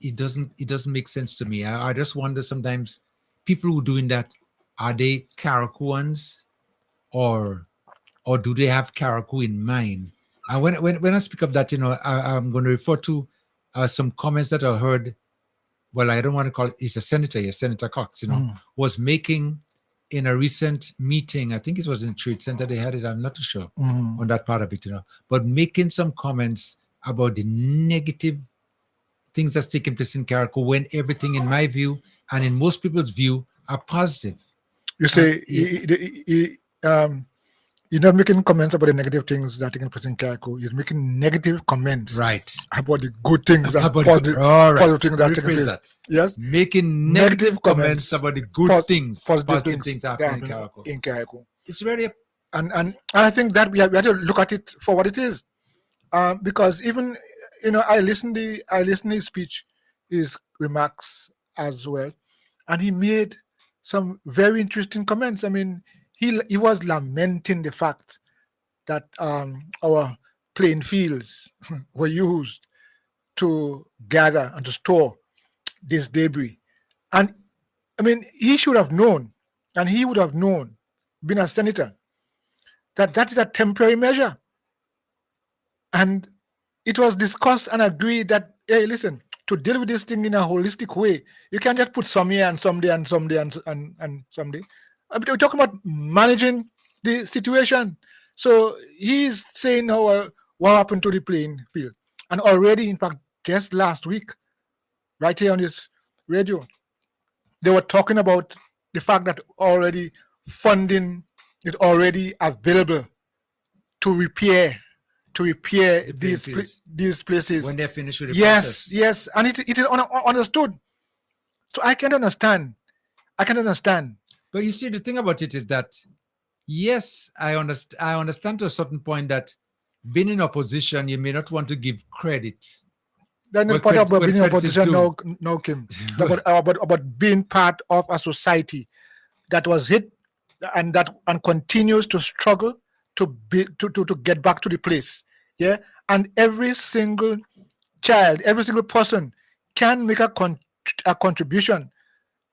make sense to me. I just wonder sometimes, people who are doing that, are they Carriacouans or do they have Carriacou in mind? And when I speak of that, you know, I'm going to refer to some comments that I heard. Well, I don't want to call it, he's a senator, Senator Cox, you know, was making in a recent meeting, I think it was in the Trade Center, they had it, I'm not too sure on that part of it, you know, but making some comments about the negative things that's taking place in Carriacou, when everything, in my view, and in most people's view, are positive. You say He's not making comments about the negative things that are taking place in Carriacou. He's making negative comments Right. about the good things and About positive, all right. positive things that are taking Rephrase place. that. Yes, Making negative comments about the good things, positive things happening in Carriacou. in Carriacou. It's really And I think that we have to look at it for what it is, because even I listened his speech, his remarks as well, and he made some very interesting comments. I mean, he was lamenting the fact that our playing fields were used to gather and to store this debris, and I mean, he should have known, and he would have known, being a senator, that is a temporary measure. And it was discussed and agreed that, hey, listen, to deal with this thing in a holistic way, you can't just put some here and some there and some there and some there. We're talking about managing the situation. So he's saying what happened to the playing field. And already, in fact, just last week, right here on this radio, they were talking about the fact that already funding is already available to repair these places when they're finished with the yes process. Yes, and it is understood. So I can understand. But you see, the thing about it is that, yes, I understand to a certain point that being in opposition, you may not want to give credit. Then the part about being in opposition, no, Kim. about being part of a society that was hit and continues to struggle to get back to the place. Yeah, and every single child, every single person can make a contribution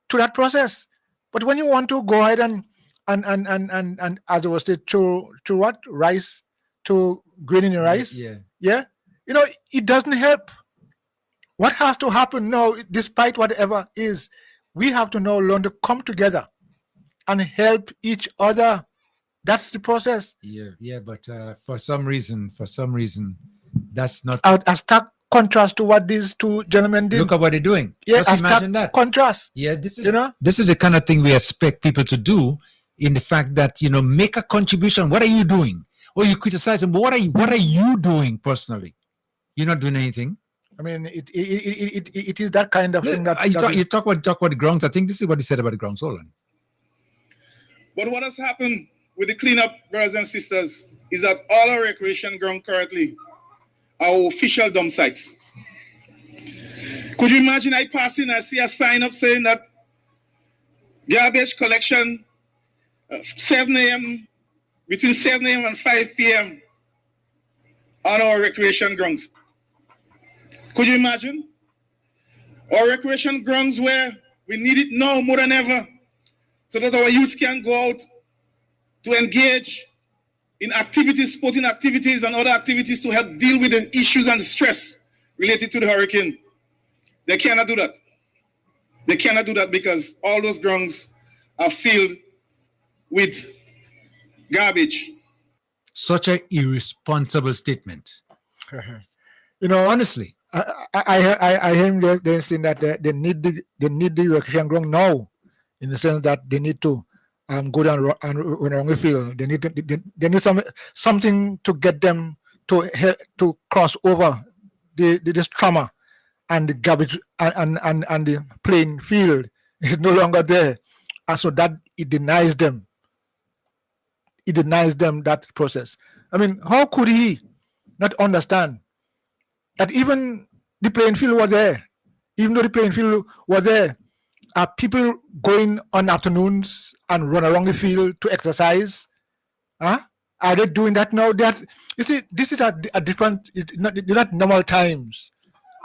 to that process. But when you want to go ahead and as I was said, to what rice, to grain in rice, yeah, it doesn't help. What has to happen now, despite whatever is, we have to now learn to come together and help each other. That's the process. Yeah, but for some reason, that's not a stark contrast to what these two gentlemen did. Look at what they're doing. Yeah, just imagine that contrast. Yeah, this is the kind of thing we expect people to do. In the fact that make a contribution. What are you doing? Or you criticize them, but what are you doing personally? You're not doing anything. I mean, it is that kind of thing that you talk about the grounds. I think this is what he said about the grounds. Hold on. But what has happened with the cleanup, brothers and sisters, is that all our recreation ground currently are official dump sites. Could you imagine I pass in, I see a sign up saying that garbage collection 7 a.m. between 7 a.m. and 5 p.m. on our recreation grounds? Could you imagine? Our recreation grounds where we need it now more than ever, so that our youth can go out to engage in activities, sporting activities and other activities to help deal with the issues and the stress related to the hurricane. They cannot do that. They cannot do that because all those grounds are filled with garbage. Such an irresponsible statement. Honestly. I hear him they're saying that they need the recreation ground now, in the sense that they need to go down and around the field. They need something to get them to cross over this trauma, and the garbage and the playing field is no longer there, and so that it denies them that process. I mean, how could he not understand that even the playing field was there? Even though the playing field was there, are people going on afternoons and run around the field to exercise? Are they doing that now? You see, this is a different. It's not normal times,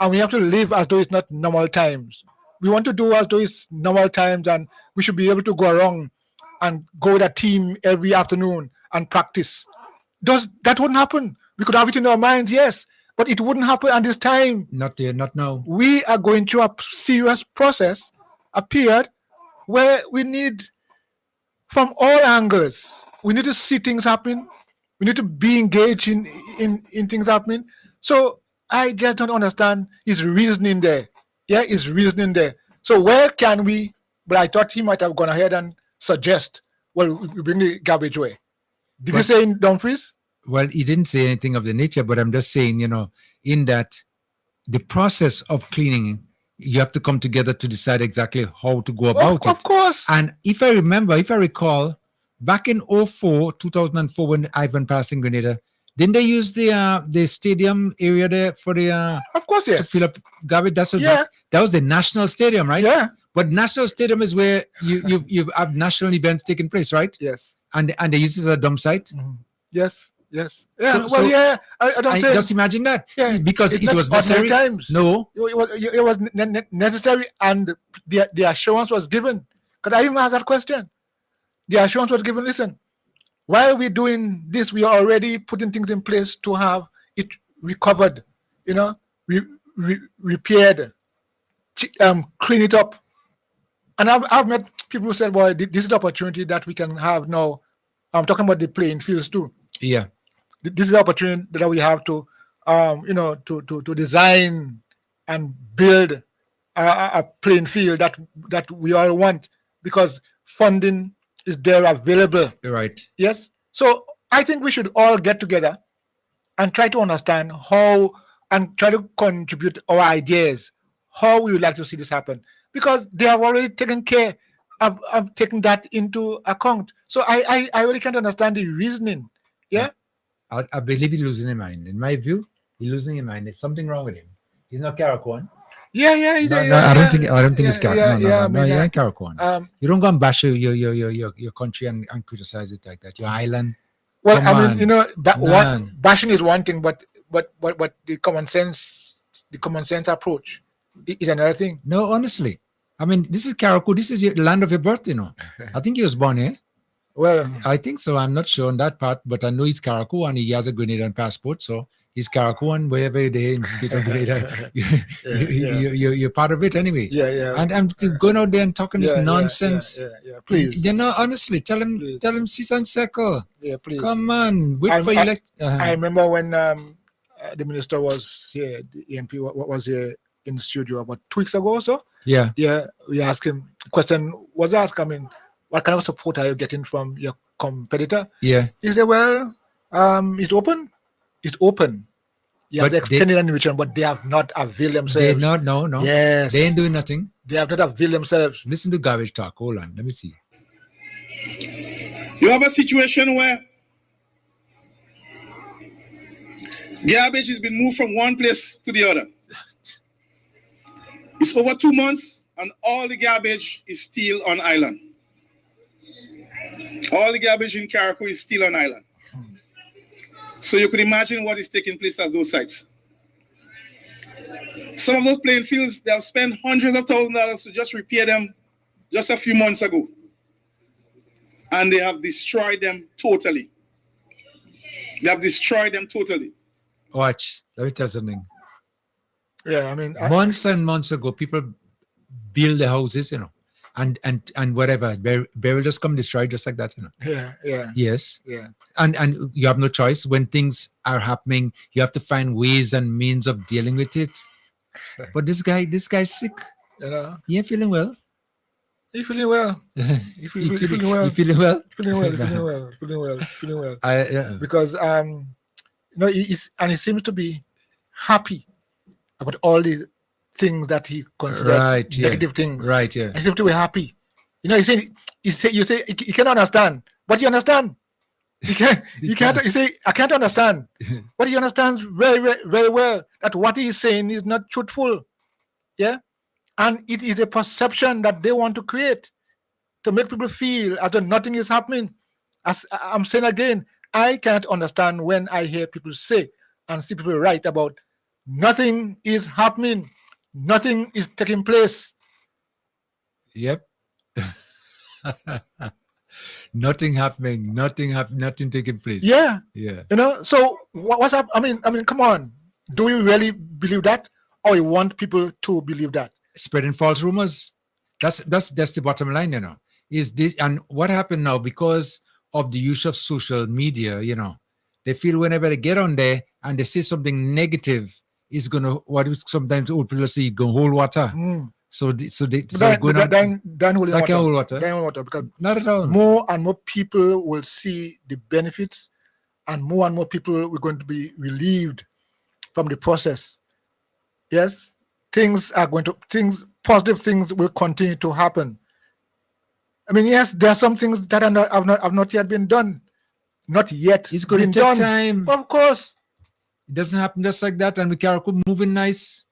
and we have to live as though it's not normal times. We want to do as though it's normal times, and we should be able to go around and go with a team every afternoon and practice. That wouldn't happen? We could have it in our minds, yes, but it wouldn't happen at this time. Not there, not now. We are going through a serious process, a period where we need, from all angles, we need to see things happen. We need to be engaged in things happening. So I just don't understand his reasoning there. Yeah, his reasoning there. So where can we? But I thought he might have gone ahead and suggest, well, we bring the garbage away. Did you say in Dumfries? Well, he didn't say anything of the nature, but I'm just saying, in that the process of cleaning, you have to come together to decide exactly how to go about it. Of course. And if I recall, back in 2004, when Ivan passed in Grenada, didn't they use the stadium area there for the of course, yes, to fill up garbage? That was the national stadium, right? Yeah. But national stadium is where you have national events taking place, right? Yes. And they use it as a dump site. Mm-hmm. Yes. Yes. Yeah. I don't say. Just imagine that. Yeah. Because it was necessary. Times. No. It was necessary, and the assurance was given. Because I even asked that question. The assurance was given. Listen, while we're doing this, we are already putting things in place to have it recovered. Repaired, clean it up. And I've met people who said, "Well, this is the opportunity that we can have now." I'm talking about the playing fields too. Yeah. This is the opportunity that we have to, to design and build a playing field that we all want, because funding is there available. Right. Yes. So I think we should all get together and try to understand how, and try to contribute our ideas, how we would like to see this happen, because they have already taken care of taking that into account. So I really can't understand the reasoning. Yeah. I believe he's losing his mind. In my view, he's losing his mind. There's something wrong with him. He's not Karakoan. Yeah. I don't think he's Karakoan. No, you ain't Karakoan. You don't go and bash your country and criticize it like that. Your island. Well, bashing is one thing, but the common sense approach is another thing. No, honestly. I mean, this is Karakoan. This is the land of your birth, I think he was born here. Well, I think so. I'm not sure on that part, but I know he's Karakoan and he has a Grenadian passport. So he's Karakoan wherever you're there in the state of Grenada. You're part of it anyway. Yeah. And I'm going out there and talking this nonsense. Yeah. Please. Honestly, tell him, cease and circle. Yeah, please. Come on. Wait for elect. I remember when the minister was here, the MP was here in the studio about 2 weeks ago or so. Yeah. We asked him, question was asked, what kind of support are you getting from your competitor? Yeah. He said, well, it's open. It's open. Yeah, they extended an invitation, but they have not availed themselves. No. Yes. They ain't doing nothing. They have not availed themselves. Listen to garbage talk. Hold on. Let me see. You have a situation where garbage has been moved from one place to the other. It's over 2 months, and all the garbage is still on island. All the garbage in Carriacou is still on island. So you could imagine what is taking place at those sites. Some of those playing fields, they have spent hundreds of thousands of dollars to just repair them just a few months ago. And they have destroyed them totally. They have destroyed them totally. Watch. Let me tell you something. Yeah, months and months ago, people build their houses, and whatever. They will just come destroy just like that, Yeah. Yes. Yeah. And you have no choice. When things are happening, you have to find ways and means of dealing with it. But this guy's sick. He ain't feeling well. He's feeling well. You feeling well? Feeling well. Because he seems to be happy about all the things that he considers negative things. Right, yeah. He seems to be happy. You say he cannot understand. But he understands. He can't. He say, I can't understand. But he understands very, very, very well that what he is saying is not truthful. Yeah? And it is a perception that they want to create to make people feel as though nothing is happening. As I'm saying again, I can't understand when I hear people say and see people write about nothing is happening, nothing is taking place. Yep. Nothing happening, nothing taking place. Yeah. Yeah. So what's up? Come on. Do you really believe that? Or you want people to believe that? Spreading false rumors. That's the bottom line, Is this, and what happened now, because of the use of social media, they feel whenever they get on there and they say something negative, is gonna, what is sometimes old people say, gonna hold water. So they Then holding that can hold water. water. Then hold water because Not at all. more and more people will see the benefits, and more people are going to be relieved from the process. Yes, positive things will continue to happen. I mean, yes, there are some things that have not yet been done. Not yet. It's going to take time. Of course. It doesn't happen just like that. And with Karaku moving nice,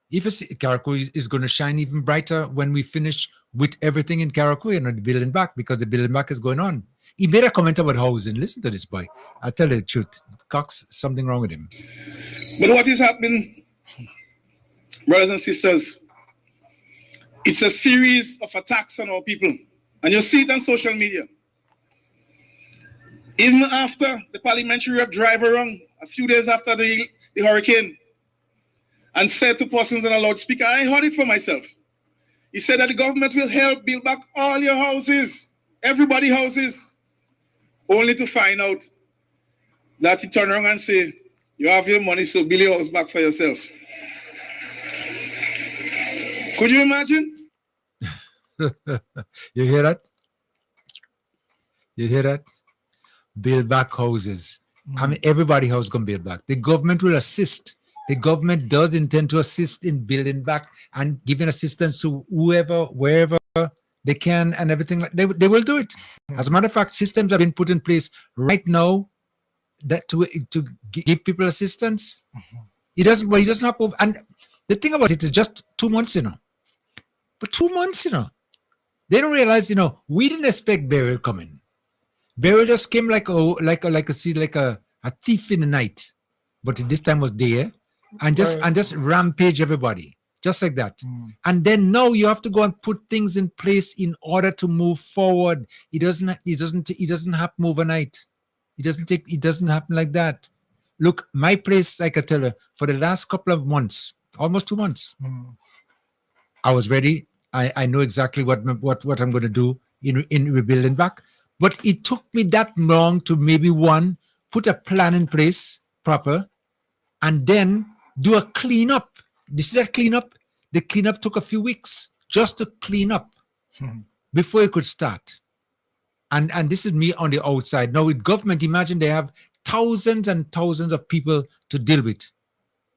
if Karaku is going to shine even brighter when we finish with everything in Karaku and the building back, because the building back is going on. He made a comment about housing. Listen to this boy. I'll tell you the truth. Cox, something wrong with him. But what is happening, brothers and sisters, it's a series of attacks on our people. And you see it on social media. Even after the parliamentary rep drive around a few days after the hurricane and said to persons on a loudspeaker, I heard it for myself. He said that the government will help build back all your houses, everybody's houses, only to find out that he turned around and said, you have your money, so build your house back for yourself. Could you imagine? You hear that? You hear that? Build back houses. I mean, everybody's house going to build back. The government will assist. The government does intend to assist in building back and giving assistance to whoever, wherever they can, and everything. They will do it. As a matter of fact, systems have been put in place right now that to give people assistance. He doesn't have to. And the thing about it is just 2 months, But 2 months, they don't realize, we didn't expect burial coming. Burial just came like a thief in the night, but this time was there, and just rampage everybody, just like that. And then now you have to go and put things in place in order to move forward. It doesn't happen overnight. It doesn't happen like that. Look, my place, like I tell you, for the last couple of months, almost 2 months, I was ready. I know exactly what I'm going to do in rebuilding back. But it took me that long to maybe put a plan in place proper, and then do a cleanup. You see that cleanup? The cleanup took a few weeks just to clean up before it could start. And this is me on the outside. Now with government, imagine they have thousands and thousands of people to deal with.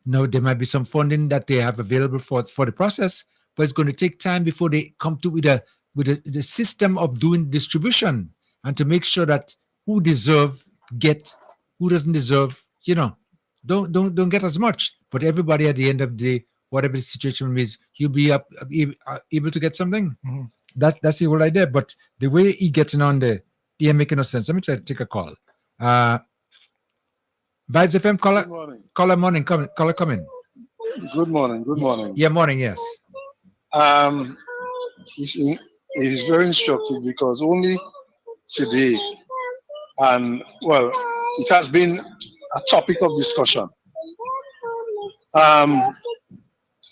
Now there might be some funding that they have available for the process, but it's going to take time before they come to with the system of doing distribution, and to make sure that who deserve get, who doesn't deserve, don't get as much. But everybody at the end of the day, whatever the situation is, you'll be able to get something. That's the whole idea. But the way he gets in on there, he ain't making no sense. Let me try to take a call. Vibes FM caller. Caller morning. Caller coming. Good morning. Yeah, morning. Yes. It is very instructive because only today, and well, it has been a topic of discussion.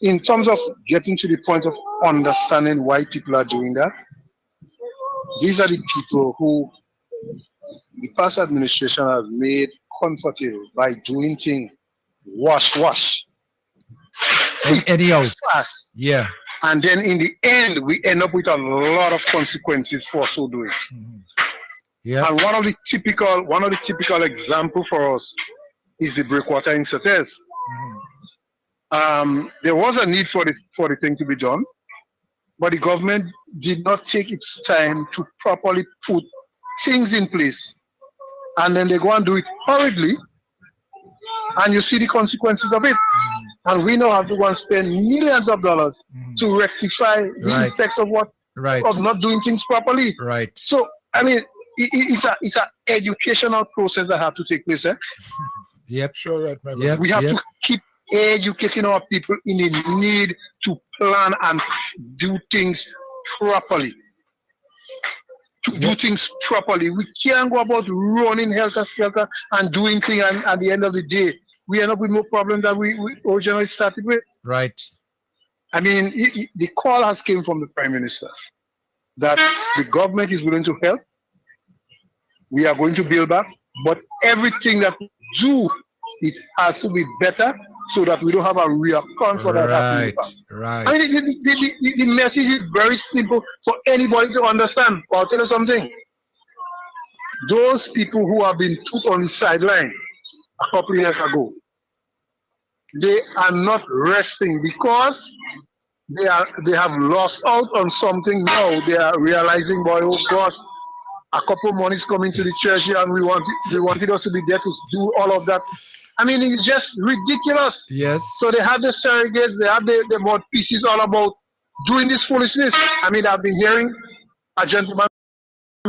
In terms of getting to the point of understanding why people are doing that, these are the people who the past administration has made comfortable by doing things wash. Anyhow. Fast. Yeah. And then in the end, we end up with a lot of consequences for so doing. Yeah. And one of the typical example for us is the breakwater in Sates. There was a need for the thing to be done, but the government did not take its time to properly put things in place. And then they go and do it hurriedly, and you see the consequences of it. And we now have to go and spend millions of dollars to rectify the effects of of not doing things properly. Right. So I mean, it's an educational process that has to take place. Yep. Sure, right, my We have to keep educating our people in the need to plan and do things properly. Do things properly. We can't go about running helter-skelter and doing things, and at the end of the day, we end up with more problems than we originally started with. Right. I mean, the call has came from the Prime Minister that the government is willing to help. We are going to build back, but everything that we do, it has to be better so that we don't have a reoccurrence for that happening in the past. Right. I mean, the message is very simple for anybody to understand. But I'll tell you something. Those people who have been put on the sideline a couple of years ago, they are not resting because they have lost out on something now. They are realizing, boy, oh gosh, a couple of monies coming to the church here, and we wanted us to be there to do all of that. I mean, it's just ridiculous. Yes. So they have the surrogates, they have the mouthpieces all about doing this foolishness. I mean, I've been hearing a gentleman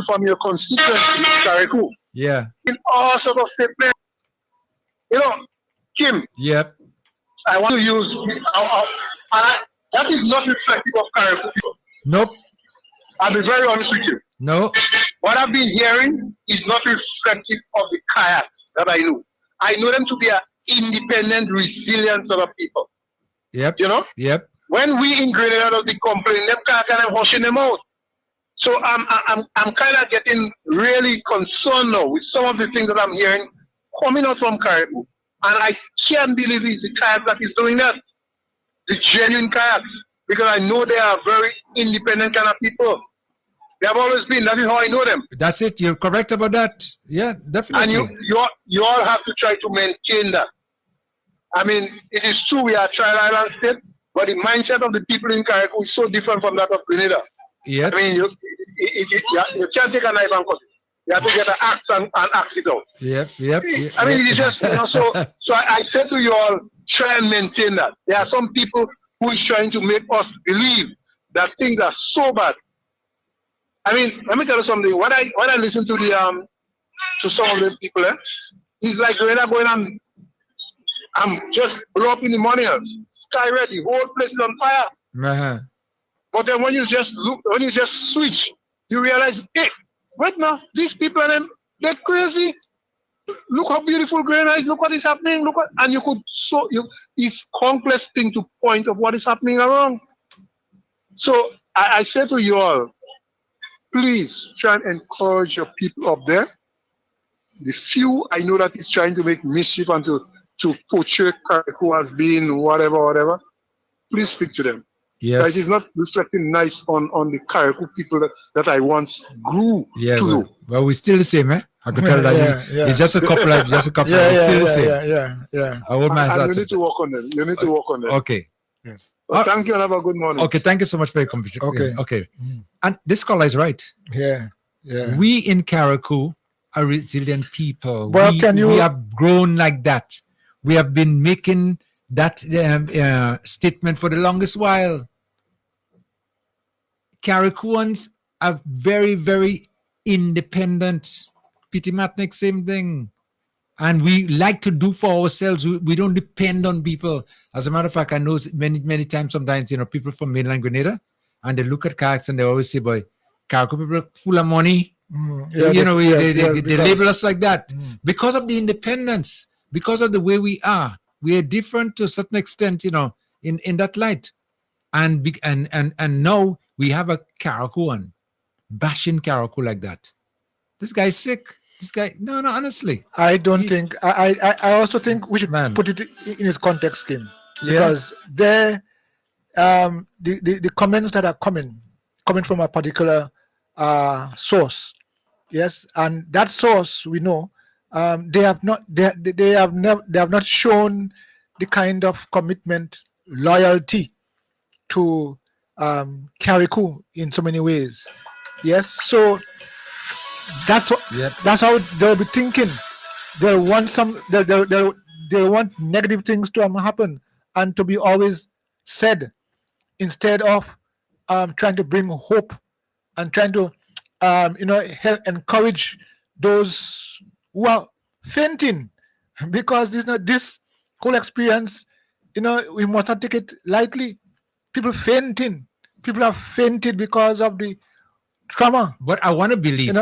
from your constituency, Kariku, Yeah. in all sorts of statements. You know, Kim, Yep. I want to use, that is not reflective of Kariku people. Nope. I'll be very honest with you. No. What I've been hearing is not reflective of the Kayaks that I know. I know them to be an independent, resilient sort of people. Yep. You know? Yep. When we in Grenada be complaining, them Kayak and them hushing them out. So I'm kind of getting really concerned now with some of the things that I'm hearing coming out from Caribou. And I can't believe it's the Kayak that is doing that. The genuine Kayaks. Because I know they are very independent kind of people. They have always been. That is how I know them. That's it. You're correct about that. Yeah, definitely. And you all have to try to maintain that. I mean, it is true we are a trial island state, but the mindset of the people in Caribou is so different from that of Grenada. Yeah. I mean, you can't take a knife and cut it. You have to get an axe and axe it out. Yep. I mean, it's just, so I said to you all, try and maintain that. There are some people who is trying to make us believe that things are so bad. I mean, let me tell you something. When I listen to to some of the people, it's like Grenada going on. I'm just blow up in the morning, sky red, the whole place is on fire. Uh-huh. But then when you just switch, you realize, hey, wait now, these people they're crazy. Look how beautiful Grenada is. Look what is happening. And you could it's complex thing to point of what is happening around. So I say to you all, please try and encourage your people up there. The few I know that is trying to make mischief and to portray Kariku as being whatever, please speak to them. Yes. It is not reflecting nice on the Kariku people that I once grew to know. Well, we're still the same, eh? I could tell that it's just a couple. We're still the same. Yeah. And you need to work on them. Okay. Yes. Well, thank you and have a good morning. Okay, thank you so much for your contribution. Okay. And this caller is right. Yeah. We in Kariku are resilient people. Well, we have grown like that. We have been making that statement for the longest while. Karikuans are very, very independent. Pitimatnik, same thing. And we like to do for ourselves. We don't depend on people. As a matter of fact, I know many times sometimes, people from mainland Grenada, and they look at Kayaks and they always say, boy, Kariku people are full of money. They label us like that. Because of the independence, because of the way we are. We are different to a certain extent, in that light. And now we have a Karikuan bashing Kariku like that. This guy's sick. This guy, no, honestly. I don't think, I also think we should put it in its context, Kim. Because the comments that are coming from a particular source, yes, and that source, we know, they have not shown the kind of commitment, loyalty to Kariku in so many ways. Yes, so that's how they'll be thinking. They'll want they'll want negative things to happen and to be always said, instead of trying to bring hope and trying to help encourage those who are fainting, because this whole experience, we must not take it lightly. People have fainted because of the trauma. But I want to believe,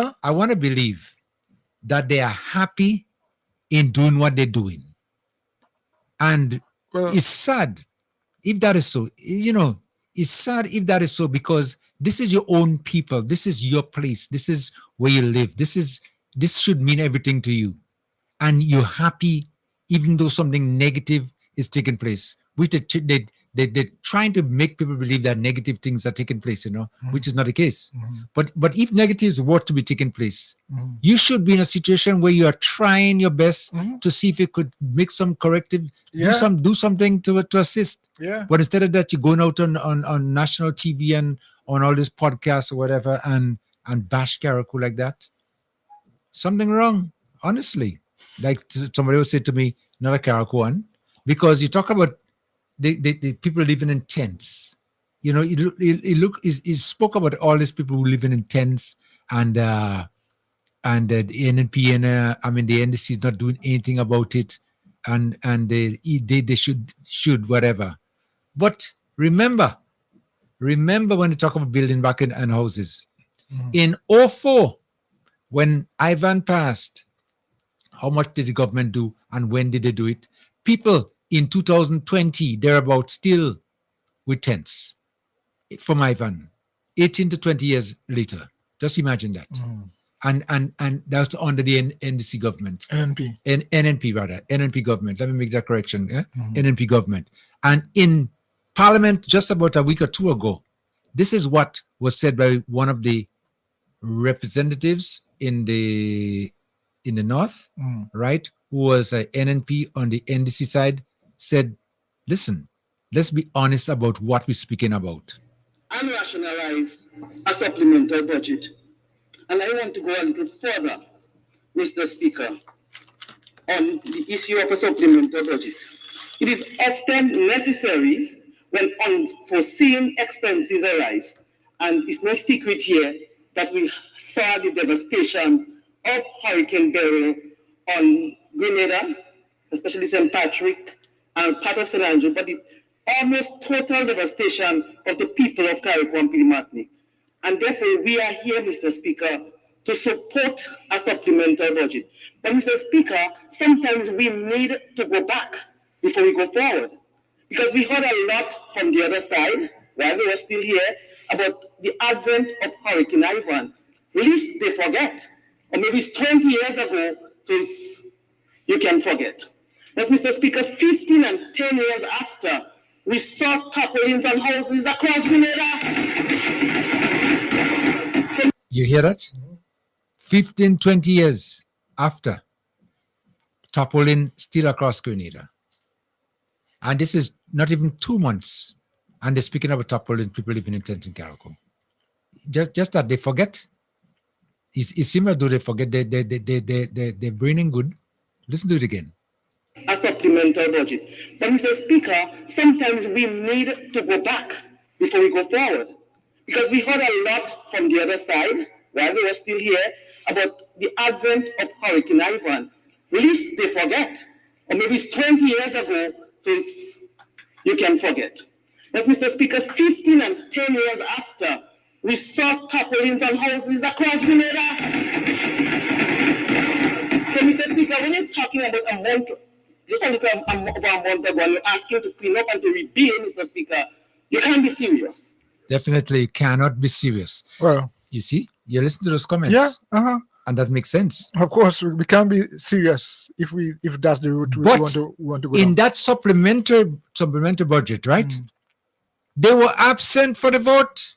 that they are happy in doing what they're doing. And it's sad if that is so. It's sad if that is so, because this is your own people. This is your place. This is where you live. This should mean everything to you. And you're happy even though something negative is taking place, which they're trying to make people believe that negative things are taking place, which is not the case. But if negatives were to be taking place, you should be in a situation where you are trying your best to see if you could make some corrective, do something to assist. Yeah. But instead of that, you're going out on national TV and on all these podcasts or whatever and bash Karaku like that. Something wrong, honestly. Like somebody would say to me, not a Karaku one, because you talk about the people living in tents. He spoke about all these people who live in tents and the NNP and the NDC is not doing anything about it, and they should whatever. But remember when you talk about building back and houses in 2004, when Ivan passed, how much did the government do and when did they do it? People in 2020, they're about still with tents from Ivan, 18 to 20 years later. Just imagine that. And that's under the NDC government. NNP government. Let me make that correction. Yeah? NNP government. And in Parliament just about a week or two ago, this is what was said by one of the representatives in the North, right, who was a NNP on the NDC side, said, listen, let's be honest about what we're speaking about. And rationalize a supplemental budget. And I want to go a little further, Mr. Speaker, on the issue of a supplemental budget. It is often necessary when unforeseen expenses arise. And it's no secret here that we saw the devastation of Hurricane Beryl on Grenada, especially St. Patrick, and part of St. Andrew, but the almost total devastation of the people of Carriacou and Martinique. And therefore, we are here, Mr. Speaker, to support a supplemental budget. But Mr. Speaker, sometimes we need to go back before we go forward. Because we heard a lot from the other side, while they were still here, about the advent of Hurricane Ivan. Least they forget. Or maybe it's 20 years ago, so you can forget. But Mr. Speaker, 15 and 10 years after, we saw topplings on houses across Grenada. You hear that? 15, 20 years after, toppling still across Grenada. And this is not even 2 months. And they're speaking about toppling people living in tents in Carriacou. Just that they forget. It seems as though they forget they're braining good. Listen to it again. A supplemental budget. But Mr. Speaker, sometimes we need to go back before we go forward. Because we heard a lot from the other side, while they were still here, about the advent of Hurricane Ivan. Least they forget. Or maybe it's 20 years ago, so you can forget. But Mr. Speaker, 15 and 10 years after, we saw topplings on houses across Grenada. So Mr. Speaker, when you're talking about a month, just a little about a month ago, and you're asking to clean up and to rebuild, Mr. Speaker, you can't be serious. Definitely cannot be serious. Well, you see, you listen to those comments. Yeah, and that makes sense. Of course, we can't be serious if that's the route we want to go in down. that supplementary budget, right? They were absent for the vote.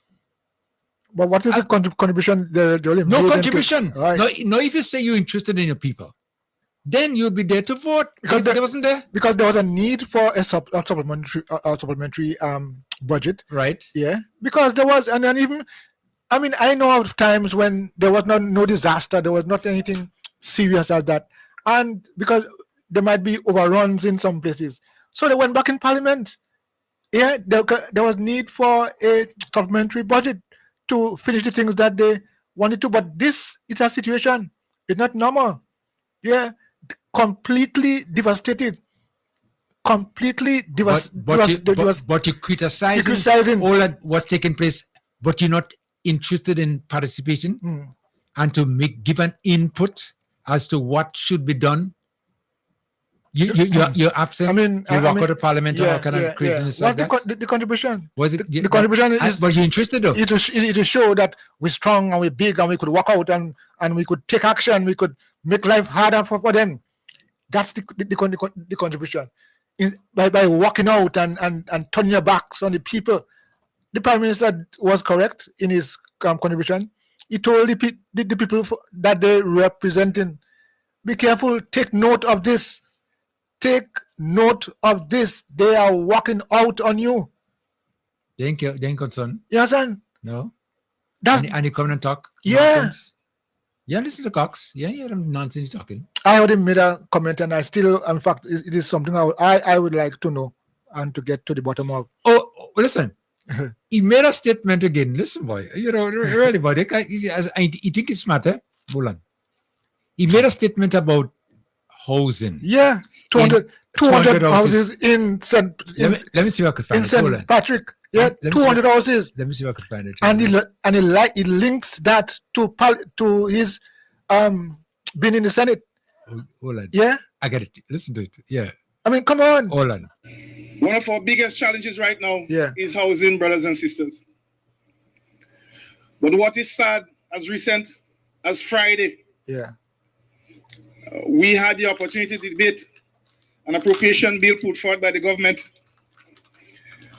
But what is the contribution? No contribution. Right. No, if you say you're interested in your people, then you'll be there to vote. Because there wasn't there. Because there was a need for a supplementary budget. Right. Yeah. Because there was, and then even, I mean, I know of times when there was no disaster, there was not anything serious as that. And because there might be overruns in some places. So they went back in Parliament. Yeah, there was need for a supplementary budget to finish the things that they wanted to. But this is a situation. It's not normal. Yeah, completely devastated. Completely devastated. But you're criticizing all that what's taking place, but you're not interested in participation and to give an input as to what should be done. You're absent. I mean, you walk out of Parliament or all kind of craziness like that. What's the contribution? Was it the contribution is? But you're interested though. It will show that we're strong and we're big and we could walk out and we could take action. We could make life harder for them. That's the contribution. by walking out and turning your backs on the people. The Prime Minister was correct in his contribution. He told the people that they're representing, be careful, take note of this. Take note of this. They are walking out on you. They ain't concerned. You understand? No. That's and he come and talk. Yeah. Nonsense. Yeah, listen to Cox. Yeah, yeah, them nonsense he's talking. I already made a comment, and I still, in fact, it is something I would like to know and to get to the bottom of. Oh, listen. He made a statement again. Listen, boy. You know, really, boy. He think it's smart, eh? Hold on. He made a statement about housing. Yeah, 200 houses in St. Let me see if I can find in it. Hold on. St. Patrick. Yeah, 200 houses. Let me see if I can find it. And he links that to his being in the Senate. Hold on. Yeah, I get it. Listen to it. Yeah. I mean, come on. Hold on. One of our biggest challenges right now is housing, brothers and sisters. But what is sad, as recent as Friday, we had the opportunity to debate an appropriation bill put forward by the government.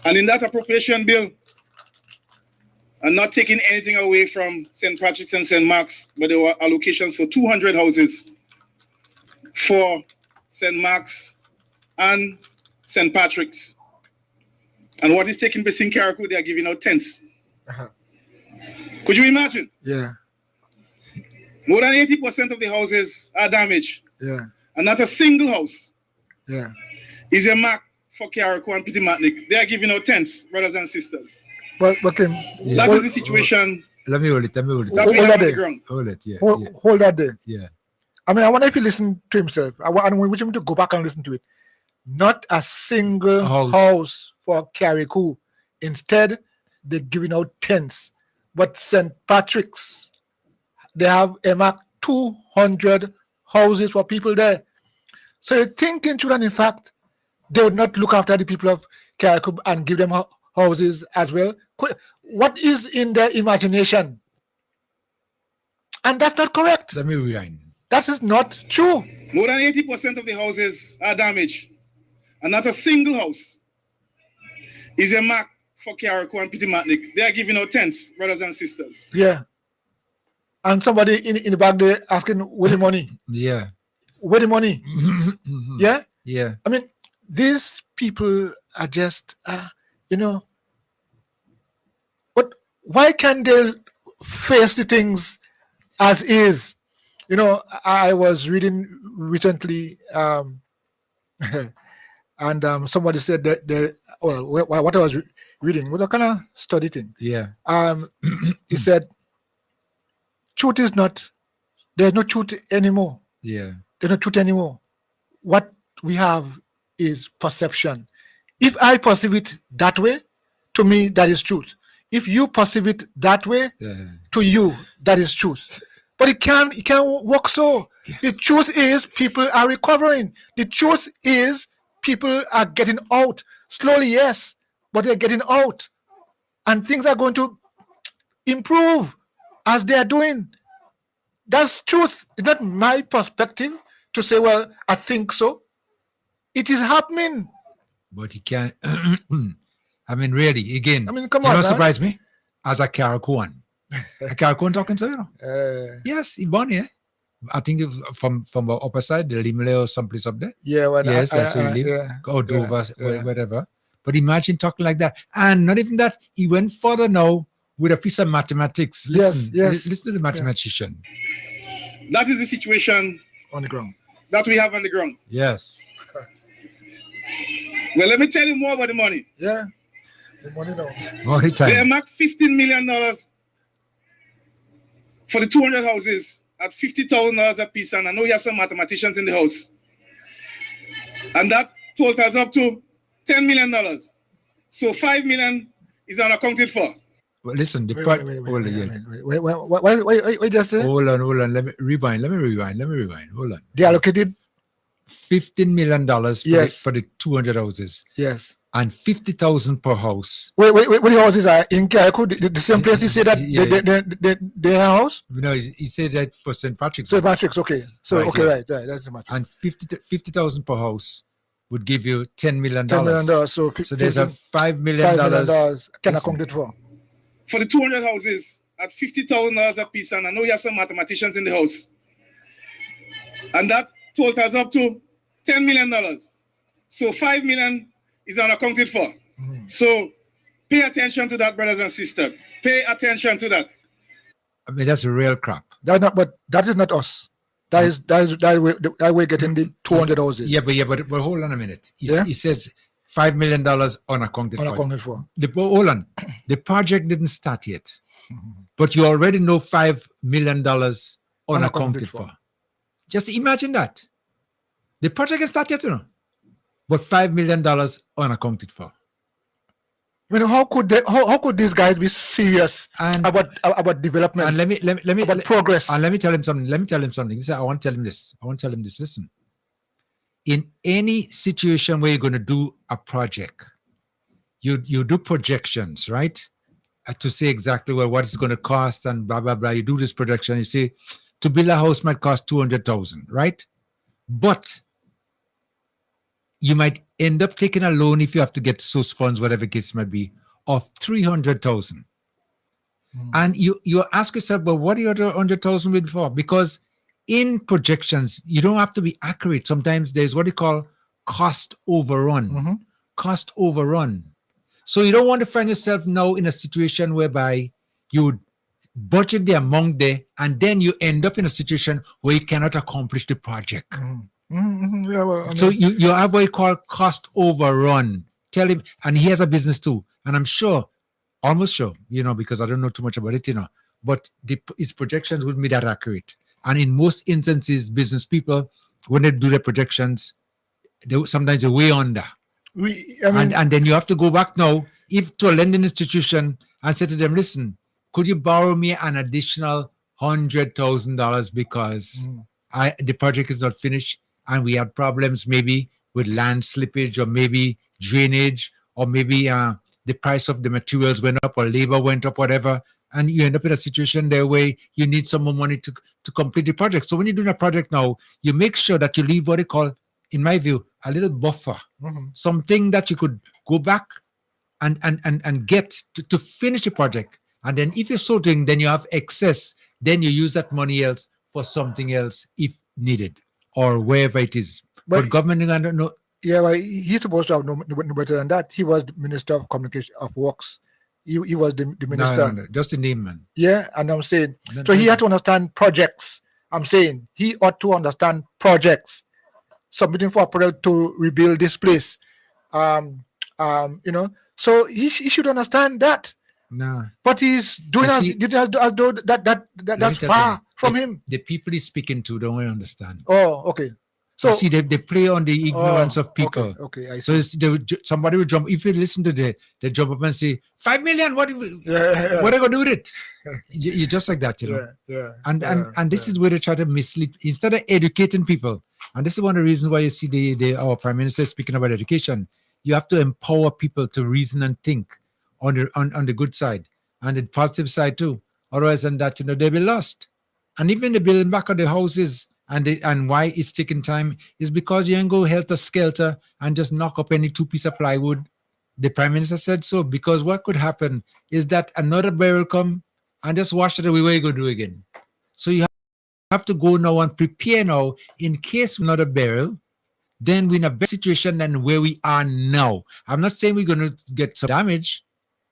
And in that appropriation bill, and not taking anything away from St. Patrick's and St. Mark's, but there were allocations for 200 houses for St. Mark's and St. Patrick's. And what is taking place in Carriacou, they are giving out tents. Could you imagine? Yeah. More than 80% of the houses are damaged. Yeah. And not a single house is a mark for Carriacou and Petit Matlick. They are giving out tents, brothers and sisters. But that is the situation. Let me hold it. That we have on the ground. Hold it. Yeah. Hold that there. Yeah. I mean, I wonder if he listened to himself. I want him to go back and listen to it. Not a single house for Carriacou. Instead, they're giving out tents. But St. Patrick's, they have a mark 200 houses for people there. So you're thinking, children, in fact, they would not look after the people of Carriacou and give them houses as well. What is in their imagination? And that's not correct. Let me rewind. That is not true. More than 80% of the houses are damaged. And not a single house is a mark for Carriacou and Petit Matlick. They are giving out tents, brothers and sisters. Yeah. And somebody in the back there asking, where the money? Yeah. Where the money? Yeah? Yeah. I mean, these people are just, but why can't they face the things as is? You know, I was reading recently, and somebody said that what I was reading was a kind of study thing. Yeah. He said, truth is not, there's no truth anymore. Yeah. There's no truth anymore. What we have is perception. If I perceive it that way, to me, that is truth. If you perceive it that way, to you, that is truth. But it can't work so. The truth is people are recovering. The truth is people are getting out. Slowly, yes, but they're getting out. And things are going to improve as they are doing. That's truth. It's not my perspective to say, well, I think so. It is happening. But he can't. I mean, really, again. I mean, come you on, know, man. surprise me as a Carriacouan. A Carriacouan talking to you know. Yes, he born here. I think from the upper side, the Limele or someplace up there. Yeah, well, yes, that's where he live. Or Dover, whatever. But imagine talking like that. And not even that, he went further now with a piece of mathematics. Listen, listen to the mathematician. That is the situation on the ground. That we have on the ground. Yes. Well, let me tell you more about the money. Yeah. The money now. Money time. They marked $15 million for the 200 houses at $50,000 a piece. And I know you have some mathematicians in the house. And that totals up to $10 million. So $5 million is unaccounted for. Well, listen, wait, just hold on. Let me rewind. Hold on. They allocated $15 million for the 200 houses. Yes. And 50,000 per house. Wait, the houses are in Carriacou, the same place he said that their house? No, he said that for St. Patrick's. St. Patrick's, okay. So, right, okay, right, that's much. And 50,000 per house. would give you $10 million. $10 million. So there's a $5 million $5 million can account it for. For the 200 houses at $50,000 a piece, and I know you have some mathematicians in the house, and that totals up to $10 million. So $5 million is unaccounted for. So pay attention to that, brothers and sisters. Pay attention to that. I mean, that's a real crap. But that is not us. That we're getting the 200 houses. Yeah, but hold on a minute. He says $5 million unaccounted for. Hold on. The project didn't start yet, but you already know $5 million unaccounted for. Just imagine that. The project is started yet, but $5 million unaccounted for. I mean, how could these guys be serious about development? And let me about progress. And let me tell him something. I want to tell him this. Listen. In any situation where you're going to do a project, you do projections, right? To say exactly what it's going to cost and blah blah blah. You do this projection. You say to build a house might cost $200,000, right? But you might end up taking a loan if you have to get source funds, whatever case might be, of $300,000. And you ask yourself, well, what are you $100,000 with for? Because in projections, you don't have to be accurate. Sometimes there's what you call cost overrun. Cost overrun. So you don't want to find yourself now in a situation whereby you would budget the amount there, and then you end up in a situation where you cannot accomplish the project. Yeah, well, I mean, So you have what you call cost overrun. Tell him, and he has a business too. And I'm sure, almost sure, because I don't know too much about it, but his projections wouldn't be that accurate. And in most instances, business people, when they do their projections, sometimes they're way under. And then you have to go back now, if to a lending institution, and say to them, listen, could you borrow me an additional $100,000 because the project is not finished? And we have problems maybe with land slippage or maybe drainage or maybe the price of the materials went up or labor went up, whatever. And you end up in a situation there where you need some more money to complete the project. So when you're doing a project now, you make sure that you leave what they call, in my view, a little buffer, something that you could go back and get to finish the project. And then if you're so doing, then you have excess, then you use that money else for something else if needed, or wherever it is. But government, I don't know. Yeah, well, he's supposed to have no better than that. He was the Minister of Communication of Works. He was the minister. No, just the name, man. Yeah, and I'm saying, so he had to understand projects. I'm saying he ought to understand projects. Submitting for a project to rebuild this place. So he should understand that. No. But he's doing as though that's far from him. The people he's speaking to don't understand. Oh, okay. So see, they play on the ignorance of people. Okay, I see. So somebody will jump. If you listen to they jump up and say, 5 million, what are you going to do with it? You're just like that, Yeah. And this is where they try to mislead. Instead of educating people, and this is one of the reasons why you see our Prime Minister speaking about education, you have to empower people to reason and think on the good side and the positive side too. Otherwise than that, they'll be lost. And even the building back of the houses and why it's taking time is because you ain't go helter-skelter and just knock up any 2 pieces of plywood. The Prime Minister said so, because what could happen is that another bear will come and just wash it away. What you going to do again? So you have to go now and prepare now in case another barrel, then we're in a better situation than where we are now. I'm not saying we're going to get some damage.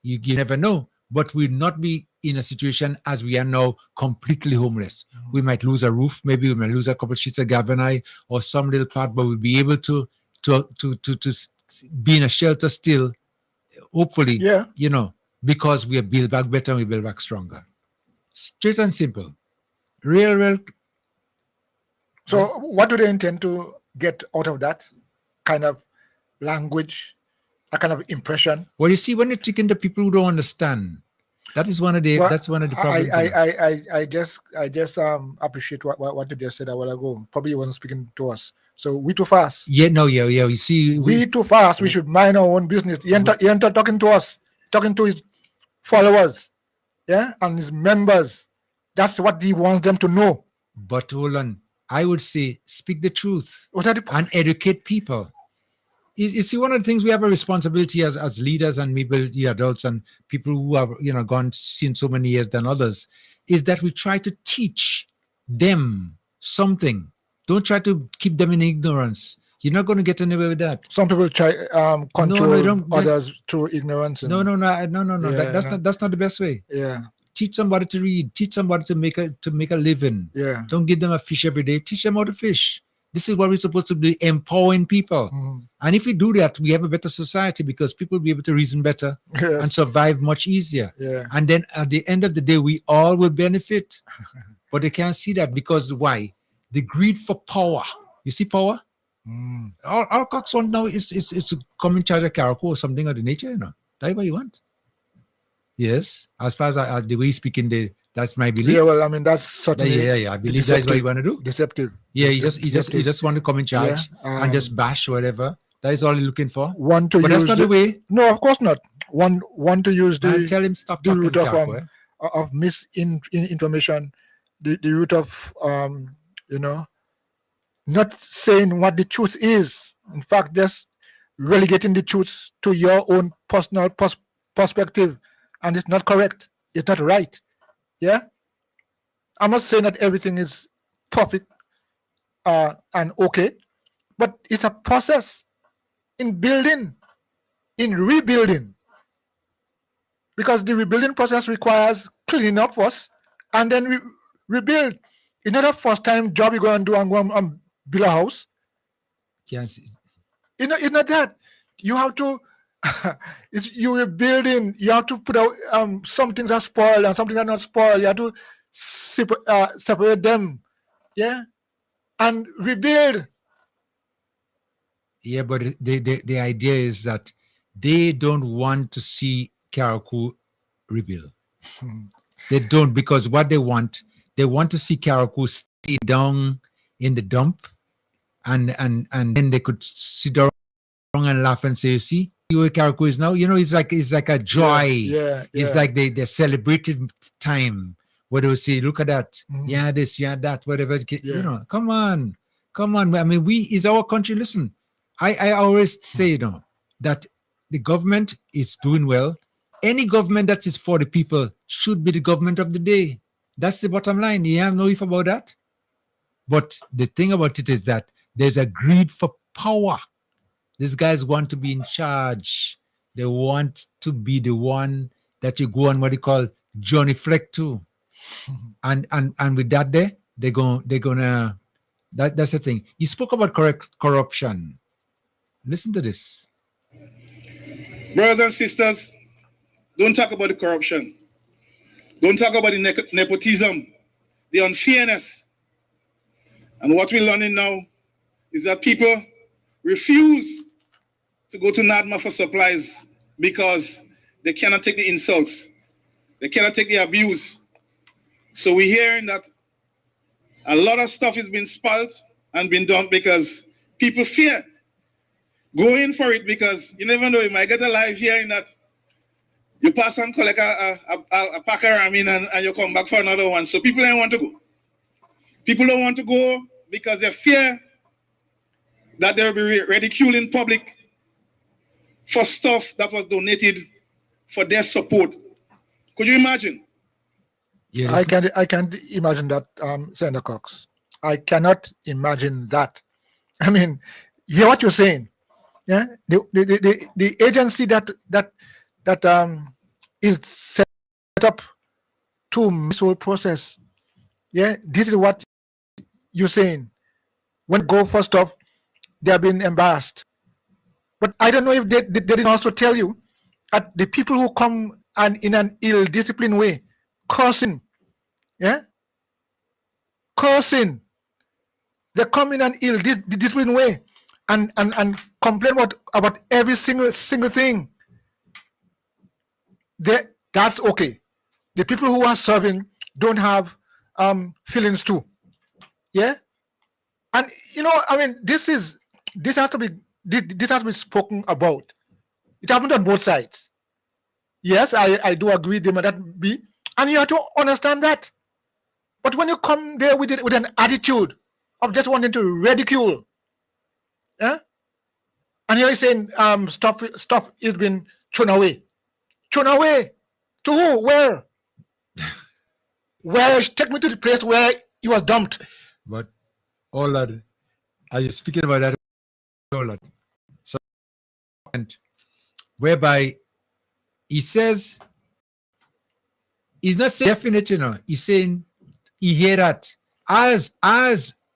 You never know. But we'll not be in a situation as we are now completely homeless. We might lose a roof, maybe we might lose a couple of sheets of galvanite or some little part, but we'll be able to be in a shelter still, hopefully, because we are built back better and we build back stronger. Straight and simple. Real. So what do they intend to get out of that kind of language, that kind of impression? Well, you see, when you're taking the people who don't understand, that's one of the problems. I just appreciate what you just said a while ago. Probably you wasn't speaking to us. So we too fast. Yeah. You see, we too fast. We should mind our own business. He enter talking to us, talking to his followers, and his members. That's what he wants them to know. But hold on, I would say speak the truth and educate people. You see, one of the things we have a responsibility as leaders and maybe the adults and people who have gone seen so many years than others, is that we try to teach them something. Don't try to keep them in ignorance. You're not going to get anywhere with that. Some people try control don't- others through ignorance. No. Yeah, That's not the best way. Yeah, Teach somebody to read. Teach somebody to make a living. yeah. Don't give them a fish every day. Teach them how to fish. This is what we're supposed to be, empowering people. And if we do that, we have a better society because people will be able to reason better Yes. and survive much easier. Yeah. And then at the end of the day, we all will benefit. But they can't see that because why? The greed for power. You see power? All Cox want now is to come in charge of Carriacou or something of the nature, That's what you want. Yes. As far as the way he's speaking, that's my belief. Yeah, well, I mean, that's certainly Yeah. I believe that's what you want to do. Deceptive. Yeah, he just want to come in charge and just bash whatever. That is all he's looking for. But that's not the way. No, of course not. One to use Man, tell him stop the talking root Carriacou, of misinformation, the root of not saying what the truth is. In fact, just relegating the truth to your own personal perspective, and it's not correct. It's not right. Yeah, I'm not saying that everything is perfect and okay, but it's a process in building, in rebuilding, because the rebuilding process requires cleaning up first and then rebuild. It's not a first-time job you're going to do and go and build a house. Yes. It's not that. You have to. You're rebuilding. You have to put out some things are spoiled and some things are not spoiled. You have to separate them, yeah, and rebuild. Yeah, but the idea is that they don't want to see Carriacou rebuild. They don't, because what they want to see Carriacou stay down in the dump, and then they could sit down and laugh and say, "You see, where Carriacou is now, it's like a joy. Yeah. It's like they celebrated time where they will say, look at that, yeah, this, yeah, that, whatever. Come on. I mean, it's our country. Listen, I always say, that the government is doing well. Any government that is for the people should be the government of the day. That's the bottom line. You have no if about that. But the thing about it is that there's a greed for power. These guys want to be in charge. They want to be the one that you go on what they call Johnny Fleck to. And with that they're gonna that's the thing. He spoke about corruption. Listen to this. Brothers and sisters, don't talk about the corruption. Don't talk about the nepotism, the unfairness. And what we're learning now is that people refuse to go to NADMA for supplies because they cannot take the insults. They cannot take the abuse. So we're hearing that a lot of stuff is being spoiled and been done because people fear. Go in for it because you never know, you might get alive hearing that you pass and collect a pack of ramen and you come back for another one. So people don't want to go. People don't want to go because they fear that they'll be ridiculed in public for stuff that was donated for their support. Could you imagine? Yes. I can't imagine that, Senator Cox. I cannot imagine that. I mean, hear what you're saying. Yeah, the agency that is set up to this whole process. Yeah, this is what you're saying. When they go for stuff, they are being embarrassed. But I don't know if they didn't also tell you that the people who come and in an ill-disciplined way, cursing, cursing, they come in an ill-disciplined way and complain about every single thing. That's okay. The people who are serving don't have feelings too. Yeah, and I mean, this has to be spoken about. It happened on both sides. Yes, I do agree there might be, and you have to understand that. But when you come there with an attitude of just wanting to ridicule, And here he's saying, stuff is been thrown away. Thrown away? To who? Where? Where? Take me to the place where he was dumped. But all that, are you speaking about that? All that. So, and whereby he says, he's not saying definite, he's saying he hear that as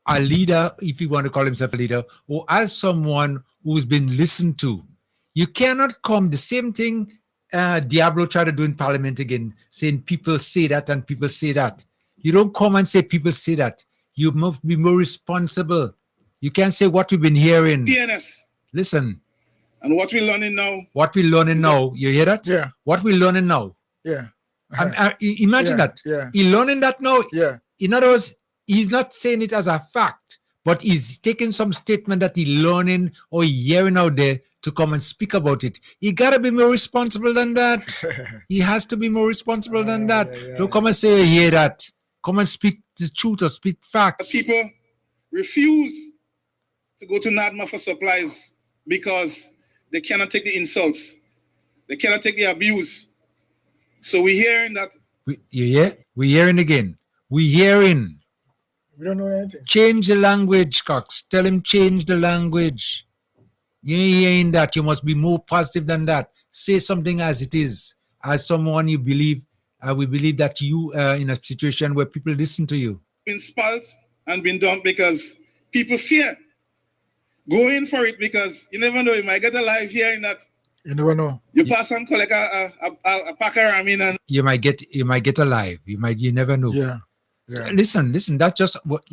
a leader, if you want to call himself a leader, or as someone who's been listened to. You cannot come the same thing Diablo tried to do in Parliament again, saying people say that and people say that. You don't come and say people say that. You must be more responsible. You can't say what we've been hearing. PNS. Listen. And what we're learning now. What we're learning now. You hear that? Yeah. What we're learning now. Yeah. Imagine that. Yeah. He's learning that now. Yeah. In other words, he's not saying it as a fact, but he's taking some statement that he's learning or hearing out there to come and speak about it. He got to be more responsible than that. He has to be more responsible than that. Don't come and say, you hear that. Come and speak the truth or speak facts. People refuse to go to NADMA for supplies because they cannot take the insults. They cannot take the abuse. So we're hearing that. We're hearing again. We're hearing. We don't know anything. Change the language, Cox. Tell him change the language. You ain't hearing that. You must be more positive than that. Say something as it is. As someone you believe, we believe that you are in a situation where people listen to you. Been spalt and been dumped because people fear. Go in for it because you never know. You might get alive here in that. You never know. You pass and collect a packer, I mean, and You might get alive. You never know. Yeah. Listen. That's just what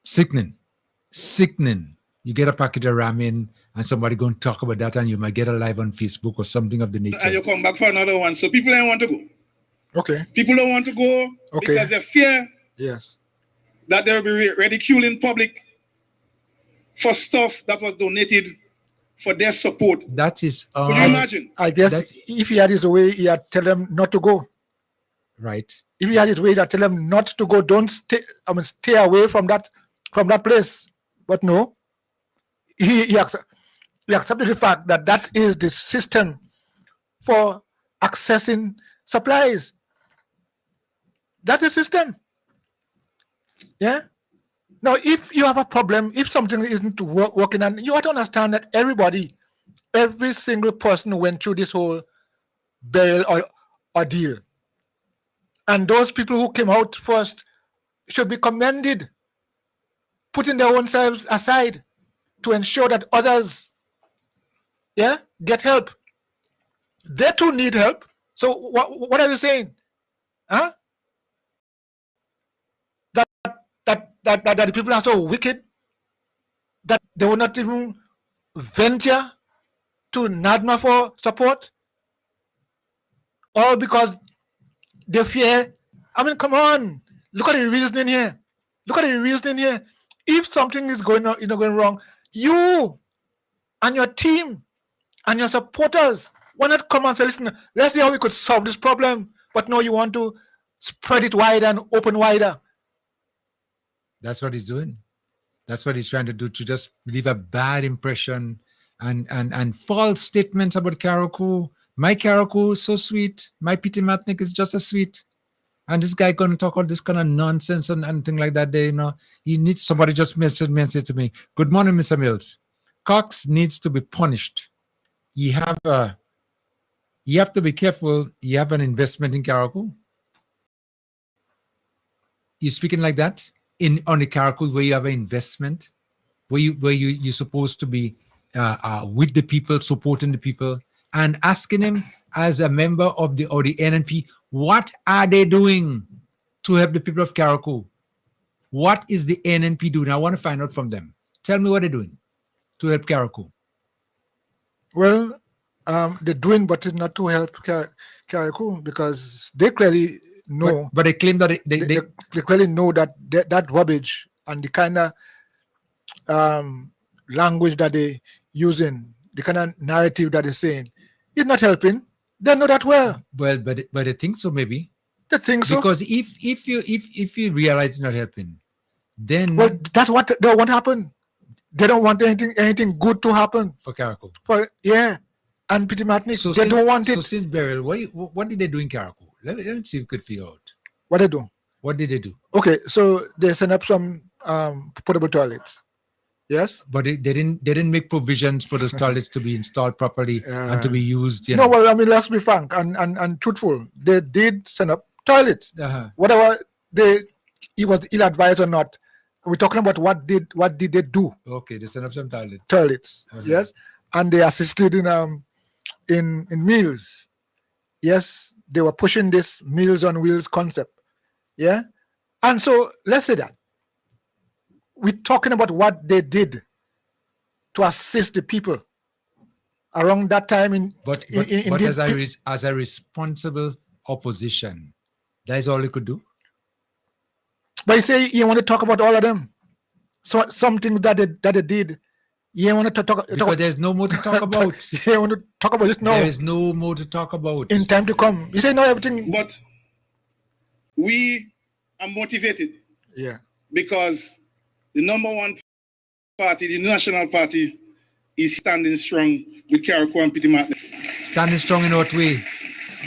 sickening. You get a packet of ramen and somebody going to talk about that and you might get alive on Facebook or something of the nature. and you come back for another one. So people don't want to go. Okay. People don't want to go because they fear that they will be ridiculed in public for stuff that was donated for their support. That is. Could you imagine? I guess if he had his way, he had tell them not to go. Right. If he had his way, he had tell them not to go. Don't stay. Stay away from that place. But no, he accepted the fact that that is the system for accessing supplies. That's the system. Yeah. Now, if you have a problem, if something isn't working, and you have to understand that every single person went through this whole bail or ordeal. And those people who came out first should be commended, putting their own selves aside to ensure that others get help. They too need help. So what are you saying? Huh? That the people are so wicked that they will not even venture to NADMA for support? All because they fear. I mean, come on. Look at the reasoning here. If something is going wrong, you and your team and your supporters want to come and say, listen, let's see how we could solve this problem. But no, you want to spread it wider and open wider. That's what he's doing. That's what he's trying to do, to just leave a bad impression and false statements about Karakou. My Karakou is so sweet. My Pity Matnik is just as sweet. And this guy going to talk all this kind of nonsense and thing like that. He needs, somebody just messaged me and said to me, good morning, Mr. Mills. Cox needs to be punished. You have to be careful. You have an investment in Karakou. You speaking like that on the Karakou, where you have an investment, where you're supposed to be with the people, supporting the people, and asking him as a member of the NNP, what are they doing to help the people of Karakou? What is the NNP doing? I want to find out from them. Tell me what they're doing to help Karakou. Well, they're doing, but it's not to help Karakou, because they clearly know. But they claim that they clearly know that that rubbish and the kind of language that they're using, the kind of narrative that they're saying, is not helping. They know that well. Well, but they think so, maybe. They think so. Because if you realize it's not helping, then that's what happen. They don't want anything good to happen. For Caracol. And Petit Martinique, So they don't want it. So since burial, what did they do in Caracol? Let me see if we could figure out. What they do? What did they do? Okay, so they set up some portable toilets. Yes, but they didn't make provisions for those toilets to be installed properly and to be used. You know? Well, I mean, let's be frank and truthful. They did set up toilets. Whatever it was ill-advised or not. We're talking about what did they do? Okay, they set up some toilets. Toilets, yes, and they assisted in meals. Yes, they were pushing this Meals on Wheels concept. Yeah, and so let's say that we're talking about what they did to assist the people around that time. But as a responsible opposition, that is all they could do. But you say you want to talk about all of them. So some things that they did, you want to talk because there's no more to talk about. You want to talk about this now. There is no more to talk about in time to come. You say no everything, but we are motivated. Yeah, because the number one party, the National Party, is standing strong with Caracol and Petit Martinique. Standing strong in what way?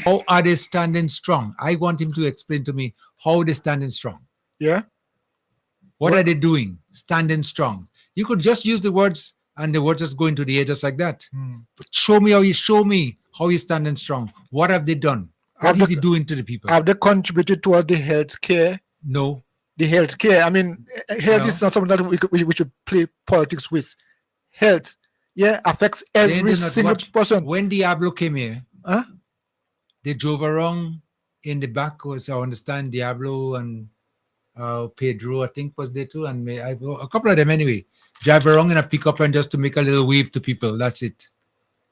How are they standing strong? I want him to explain to me how they're standing strong. Yeah. What are they doing? Standing strong. You could just use the words and the words just go into the air just like that. But show me how you're standing strong. What have they done? What is he doing to the people? Have they contributed towards the health care? No. The health care. I mean, health is not something that we should play politics with. Health, affects every single person. When Diablo came here, they drove around in the back. I understand Diablo and Pedro, I think, was there too, and a couple of them anyway. Drive around in a pickup and just to make a little wave to people. That's it,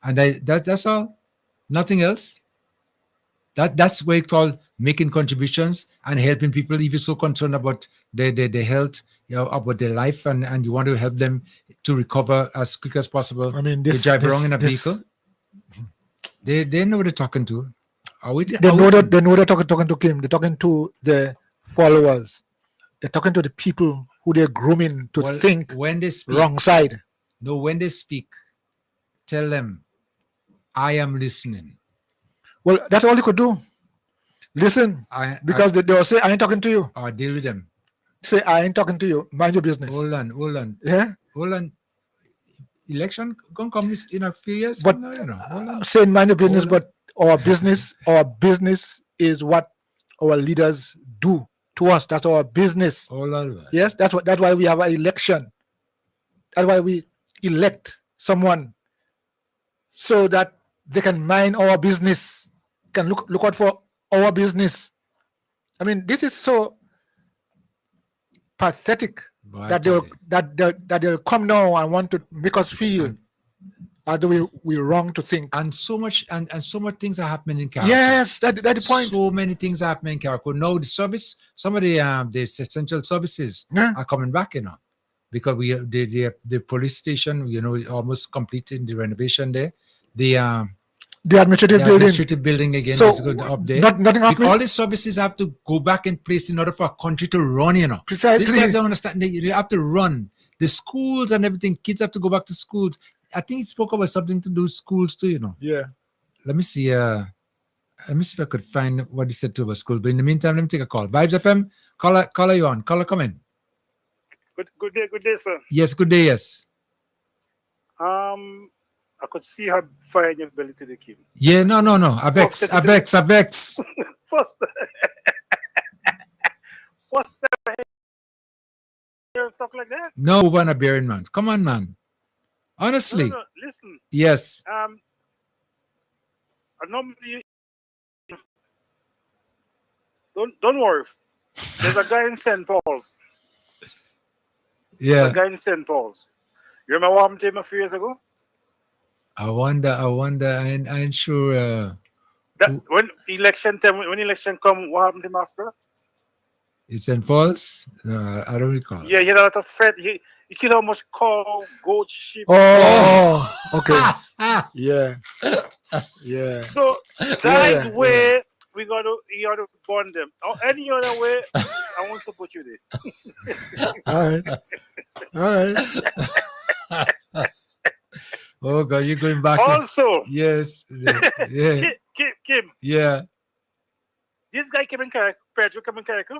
and that's all. Nothing else. That's what it's called making contributions and helping people. If you're so concerned about their health, about their life, and you want to help them to recover as quick as possible. I mean, they drive around in a vehicle. They know what they're talking to. They know they're talking to Kim. They're talking to the followers. They're talking to the people who they're grooming to think when they speak, wrong side. No, when they speak, tell them, I am listening. Well, that's all you could do. Listen, because they'll say, I ain't talking to you. Or deal with them. Say, I ain't talking to you. Mind your business. Hold on. Yeah? Hold on. Election gonna come in a few years. But saying mind your business, but our business is what our leaders do to us. That's our business. Hold on. Yes, that's why we have an election. That's why we elect someone so that they can mind our business, can look out for our business. I mean, this is so pathetic that they'll come now and want to make us feel as though we're wrong to think. And so much things are happening in Caracol. Yes, that's the point. So many things are happening in Caracol. Now the service, some of the essential services are coming back, because the police station, is almost completing the renovation there. The administrative building again so is good up there. Nothing happening. All these services have to go back in place in order for a country to run, Precisely. These guys don't understand. They have to run. The schools and everything, kids have to go back to schools. I think he spoke about something to do with schools too, Yeah. Let me see if I could find what he said to about schools. But in the meantime, let me take a call. Vibes FM, caller you on. Caller, come in. Good day, sir. Yes, good day, yes. I could see her fire in your belly to the king. Yeah, no. Avex. First talk like that? No, over on a bearing, man. Come on, man. Honestly. No, listen. Yes. I normally don't worry. There's a guy in St. Paul's. Yeah. There's a guy in St. Paul's. You remember what happened to him a few years ago? I wonder. I'm sure. That when election come, what happened to him after? It's St. Paul's? No, I don't recall. Yeah, he had a lot of fed. He killed almost cow, goat, sheep. Oh, okay. Yeah. Yeah. So that is where you gotta burn them. Or any other way, I want to put you there. All right. Oh God, you're going back. Also, Yes. Yeah. Kim, Yeah. this guy came in character. Pedro came in character.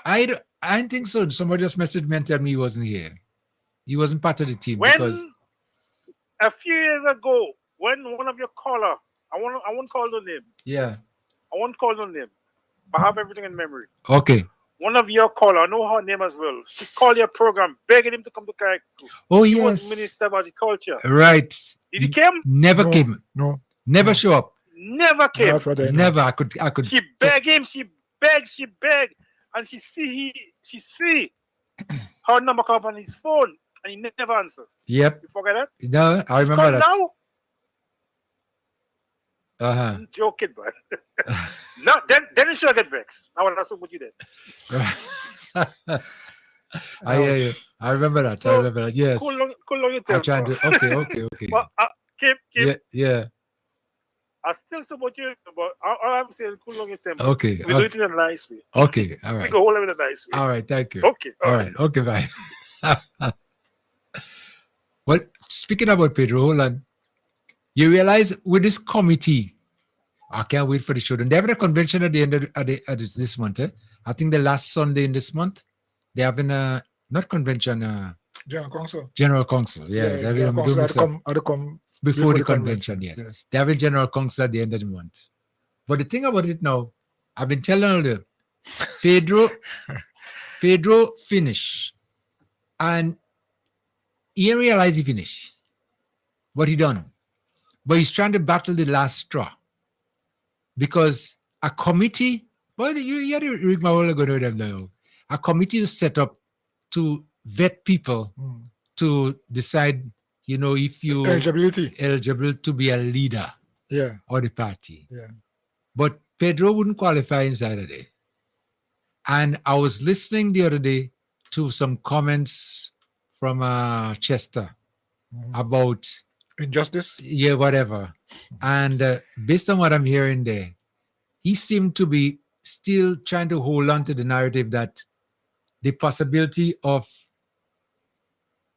I don't think so. Somebody just messaged me and told me he wasn't here. He wasn't part of the team because When a few years ago, when one of your caller, I won't call the name. yeah. I won't call the name. I have everything in memory. Okay. One of your caller, I know her name as well. She called your program, begging him to come to Carriacou. Oh He yes. was Minister of Agriculture. Right. Did he come? Never No, came. No. Never show up. Never came. Not what I know. Never. I could. She begged him. She begged, and she see her number come up on his phone, and he never answered. Yep. You forget that? No, I remember Because that. now, I'm joking, but no, then you should get vexed. I want to know what you did. I hear you. I remember that. I remember that. Yes. Cool long your I'm temper. trying to. Okay. But Kim, Yeah. I still support you, but all I'm saying, cool long your temper. Okay. We do it in a nice way. Okay. All We right. go hold it in a nice way. All right. Thank you. Okay. All right. Okay. Bye. Well, speaking about Pedro, hold on. You realize with this committee, I can't wait for the show. And they have a convention at the end of this month. I think the last Sunday in this month, they're having a not convention. General Council. General Council. Yeah. They're having General Council had to come before the convention. Yes. They have a General Council at the end of the month. But the thing about it now, I've been telling you, Pedro finished, and he didn't realize he finished. What he done? But he's trying to battle the last straw because a committee. Well, you had to read my whole ago them now. A committee is set up to vet people to decide, if you eligible to be a leader, or the party. Yeah. But Pedro wouldn't qualify inside a day. And I was listening the other day to some comments from Chester about injustice. Yeah, whatever. And based on what I'm hearing there, he seemed to be still trying to hold on to the narrative that the possibility of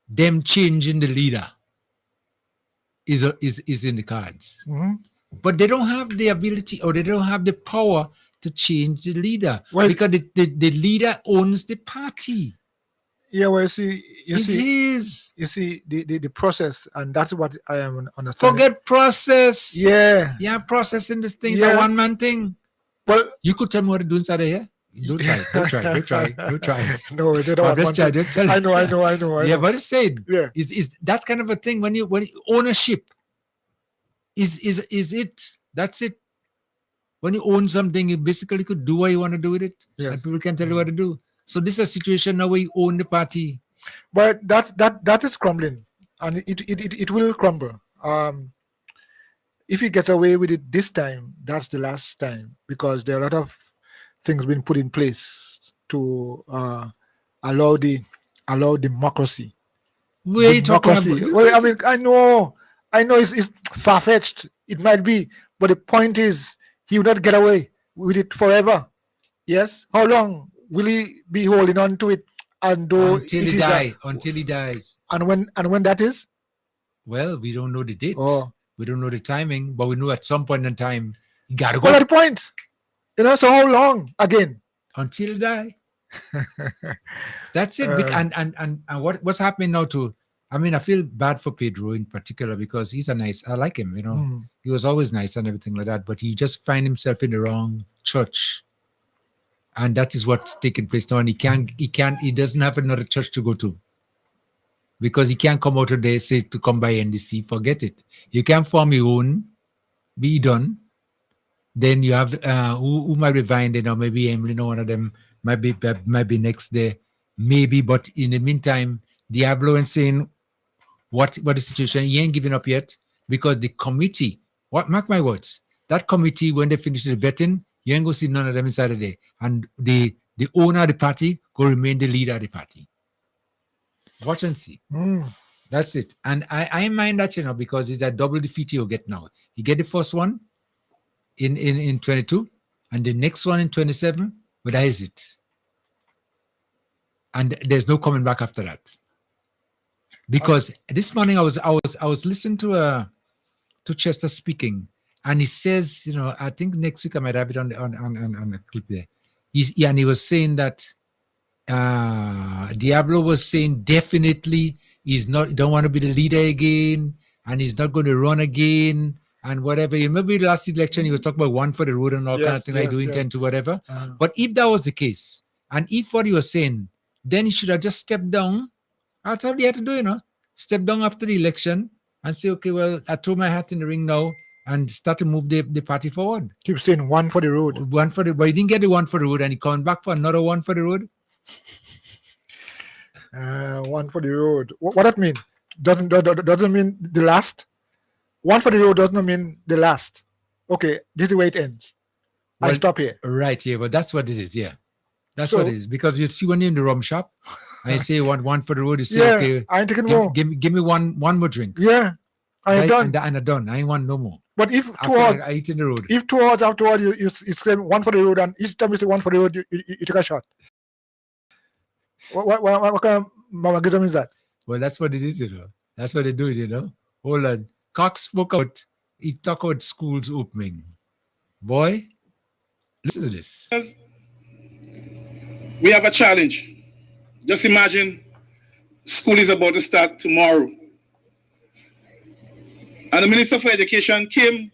them changing the leader is in the cards. But they don't have the ability or they don't have the power to change the leader because the leader owns the party. Yeah, well, you see the process, and that's what I am understanding. Forget process. Yeah. Yeah, processing this thing is a one-man thing. Well, you could tell me what to do inside of here. Don't try. No, they don't want try. Don't tell I know. Yeah, but it's said. Yeah. Is that kind of a thing when ownership is it? That's it. When you own something, you basically could do what you want to do with it. Yes. And people can tell you what to do. So this is a situation now where you own the party. But that is crumbling, and it will crumble. If he gets away with it this time, that's the last time, because there are a lot of things being put in place to allow democracy. Where are you talking about? Well, I mean, I know it's far-fetched. It might be, but the point is, he will not get away with it forever. Yes. How long will he be holding on to it? And though until he dies. And when that is? Well, we don't know the date. Oh. We don't know the timing, but we know at some point in time he gotta go. Well, at the point, so how long again? Until he die. That's it. And what's happening now too? I mean, I feel bad for Pedro in particular because I like him. He was always nice and everything like that, but he just find himself in the wrong church. And that is what's taking place now. And he doesn't have another church to go to. Because he can't come out today, say to come by NDC, forget it. You can't form your own, be done. Then you have who might be vying there now, maybe Emily, one of them might be next there, maybe. But in the meantime, Diablo and saying what the situation, he ain't giving up yet because the committee, mark my words, that committee, when they finish the vetting, you ain't gonna see none of them inside of there. And the owner of the party will remain the leader of the party. Watch and see. That's it. And I mind that, because it's a double defeat you'll get now. You get the first one in 22 and the next one in 27, but that is it. And there's no coming back after that. Because this morning I was listening to Chester speaking, and he says, I think next week I might have it on the clip there. And he was saying that Diablo was saying definitely don't want to be the leader again, and he's not going to run again, and whatever. You remember the last election, he was talking about one for the road and all kind of thing, like doing 10 to whatever. But if that was the case, and if what he was saying, then he should have just stepped down. That's all he had to do, step down after the election and say, okay, well, I throw my hat in the ring now and start to move the party forward. Keep saying one for the road. But he didn't get the one for the road, and he coming back for another one for the road. One for the road. What that mean? Doesn't mean the last. One for the road doesn't mean the last. Okay, this is the way it ends. I stop here. Right, yeah, but that's what it is, yeah. That's what it is. Because you see when you're in the rum shop, and you say one for the road, you say, okay, I ain't taking more. Give me one more drink. Yeah, I ain't done. And I'm done. I ain't want no more. But if I eat in the road. If 2 hours afterward you say one for the road, and each time you say one for the road, you take a shot. What kind of mamagism is that? Well, that's what it is, That's what they do, Hold on. Cox spoke out. He talked about schools opening. Boy, listen to this. We have a challenge. Just imagine school is about to start tomorrow. And the Minister for Education came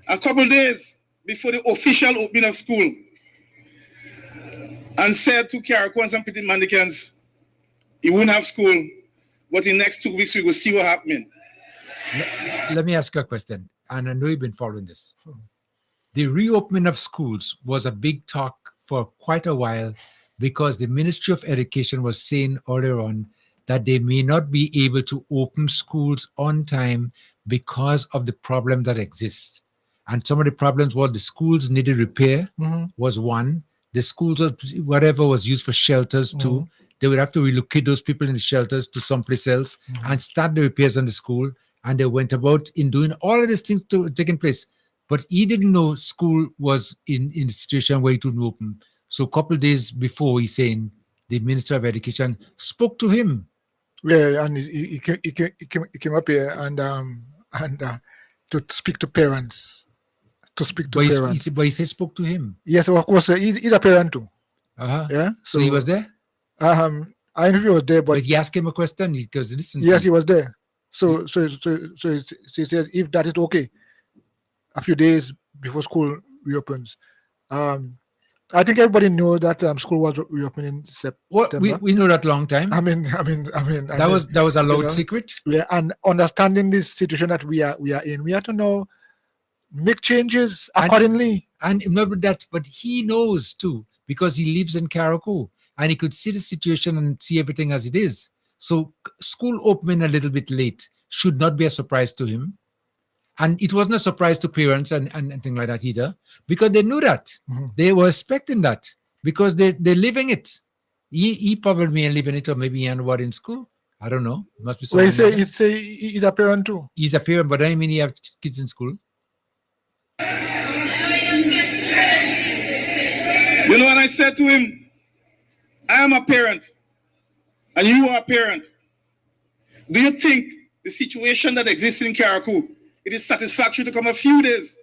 a couple days before the official opening of school and said to Karakoans and Petit Mandicans, he won't have school, but in the next 2 weeks we will see what happening. Let me ask you a question, and I know you've been following this. The reopening of schools was a big talk for quite a while because the Ministry of Education was saying earlier on that they may not be able to open schools on time because of the problem that exists. And some of the problems were the schools needed repair was one. The schools, whatever was used for shelters too, they would have to relocate those people in the shelters to someplace else and start the repairs on the school. And they went about in doing all of these things taking place. But he didn't know school was in a situation where it wouldn't open. So a couple of days before, he's saying the Minister of Education spoke to him. Yeah, and he came up here and to speak to parents. But he said spoke to him. Yes, of course, he's a parent too. Yeah. So he was there? I don't know if he was there, but he asked him a question. He goes, listen. Yes, he was there. So he said if that is okay, a few days before school reopens. I think everybody knows that school was reopening in September. We know that long time. I mean, that was a loud secret. Yeah, and understanding this situation that we are in, we have to know, make changes accordingly. And remember that, but he knows too because he lives in Carriacou and he could see the situation and see everything as it is. So school opening a little bit late should not be a surprise to him. And it wasn't a surprise to parents and things like that either, because they knew that. They were expecting that because they're living it. He probably ain't living it, or maybe he ain't what in school. I don't know. Must be something. Well, he's a parent too. He's a parent, but I mean he have kids in school. You know what I said to him? I am a parent, and you are a parent. Do you think the situation that exists in Carriacou, it is satisfactory to come a few days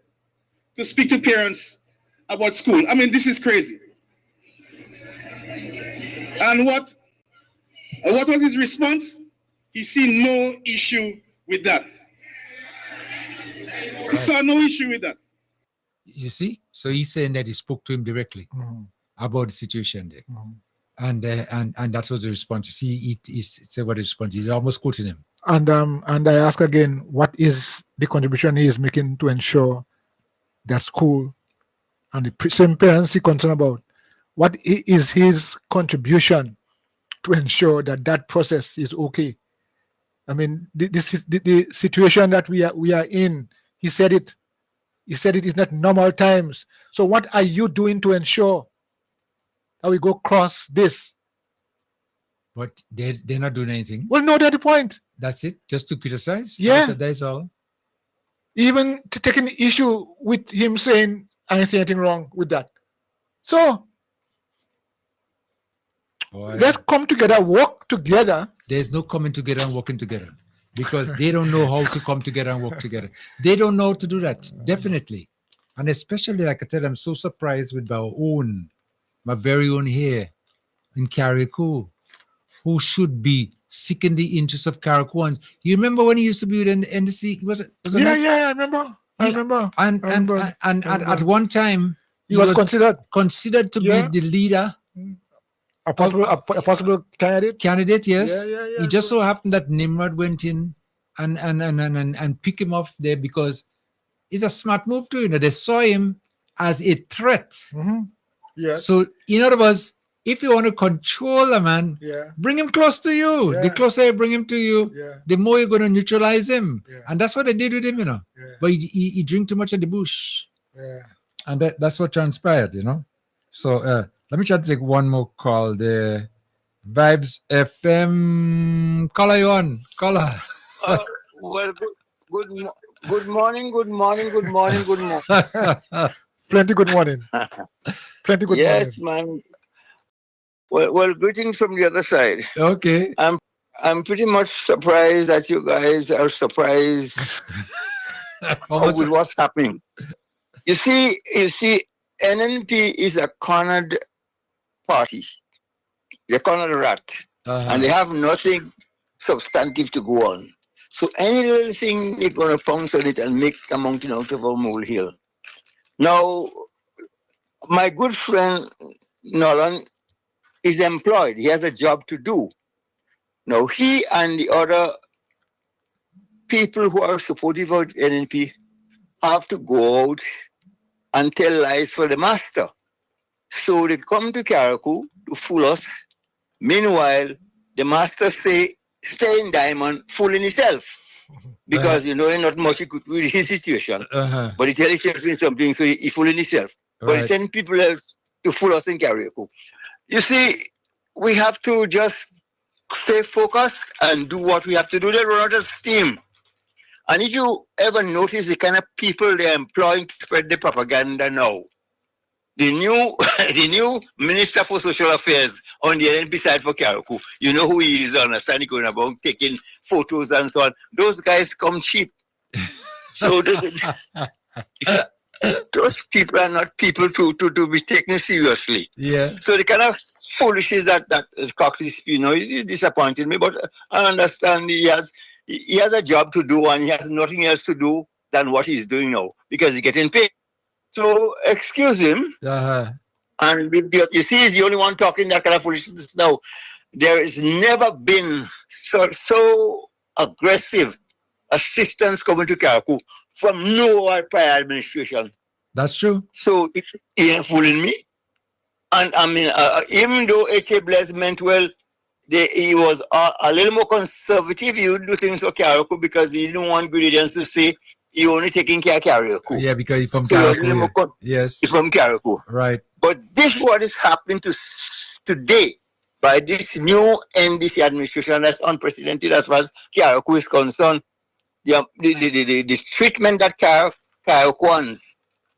to speak to parents about school? I mean, this is crazy. And what was his response? He see no issue with that. He saw no issue with that. You see? So he's saying that he spoke to him directly about the situation there. And that was the response. You see, he said what the response is. He's almost quoting him. And I ask again, what is the contribution he is making to ensure that school and the same parents he concerned about, what is his contribution to ensure that that process is okay? I mean, this is the situation that we are in. He said it is not normal times. So what are you doing to ensure that we go cross this? But they're not doing anything. Well, no, that's the point. That's it, just to criticize. Yeah, that's all. Even taking issue with him saying I ain't saying anything wrong with that. So let's come together, work work together. There's no coming together and working together because they don't know how to come together and work together. They don't know how to do that, definitely. And especially, like I said, I'm so surprised with my very own here in Carriacou, who should be seeking the interests of Carriacou. And you remember when he used to be with NDC? Was it I remember. And at one time, he was considered to be the leader. A possible candidate. Yes. It just so happened that Nimrod went in and picked him off there because it's a smart move too. They saw him as a threat. Mm-hmm. Yeah. So in other words, if you want to control a man, bring him close to you. The closer you bring him to you, the more you're going to neutralize him. And that's what they did with him, But he drank too much of the bush. Yeah. And that's what transpired, So let me try to take one more call there. Vibes FM. Caller, you on? Caller. Well, good morning. Plenty good morning. Plenty good morning. Yes, man. Well, greetings from the other side. Okay. I'm pretty much surprised that you guys are surprised with what's happening. You see, NNP is a cornered party. They're cornered rat. And they have nothing substantive to go on. So any little thing they're going to pounce on it and make a mountain out of a molehill. Now, my good friend Nolan is employed. He has a job to do. Now, he and the other people who are supportive of NNP have to go out and tell lies for the master. So they come to Carriacou to fool us. Meanwhile, the master say, stay in Diamond, fooling himself. Because, not much he could do with his situation. But he tell himself doing something, so he fooling himself. But he send people else to fool us in Carriacou. You see, we have to just stay focused and do what we have to do. They run out of steam. And if you ever notice the kind of people they're employing to spread the propaganda now, the new Minister for Social Affairs on the NNP side for Carriacou, you know who he is, understand, going about taking photos and so on. Those guys come cheap. So those people are not people to be taken seriously. Yeah. So the kind of foolishness that Cox is, is disappointing me. But I understand he has a job to do and he has nothing else to do than what he's doing now because he's getting paid. So excuse him. And you see, he's the only one talking that kind of foolishness now. There has never been so aggressive assistance coming to Carriacou from no prior administration. That's true. So he ain't fooling me. And I mean, even though H.A. Bless meant well, he was a little more conservative. He would do things for Carriacou because he didn't want Grenadians to say he only taking care of Carriacou. Yeah, because he's from Carriacou. Yes. He's from Carriacou. Right. But this is what is happening today by this new NDC administration that's unprecedented as far as Carriacou is concerned. The treatment that Carriacouans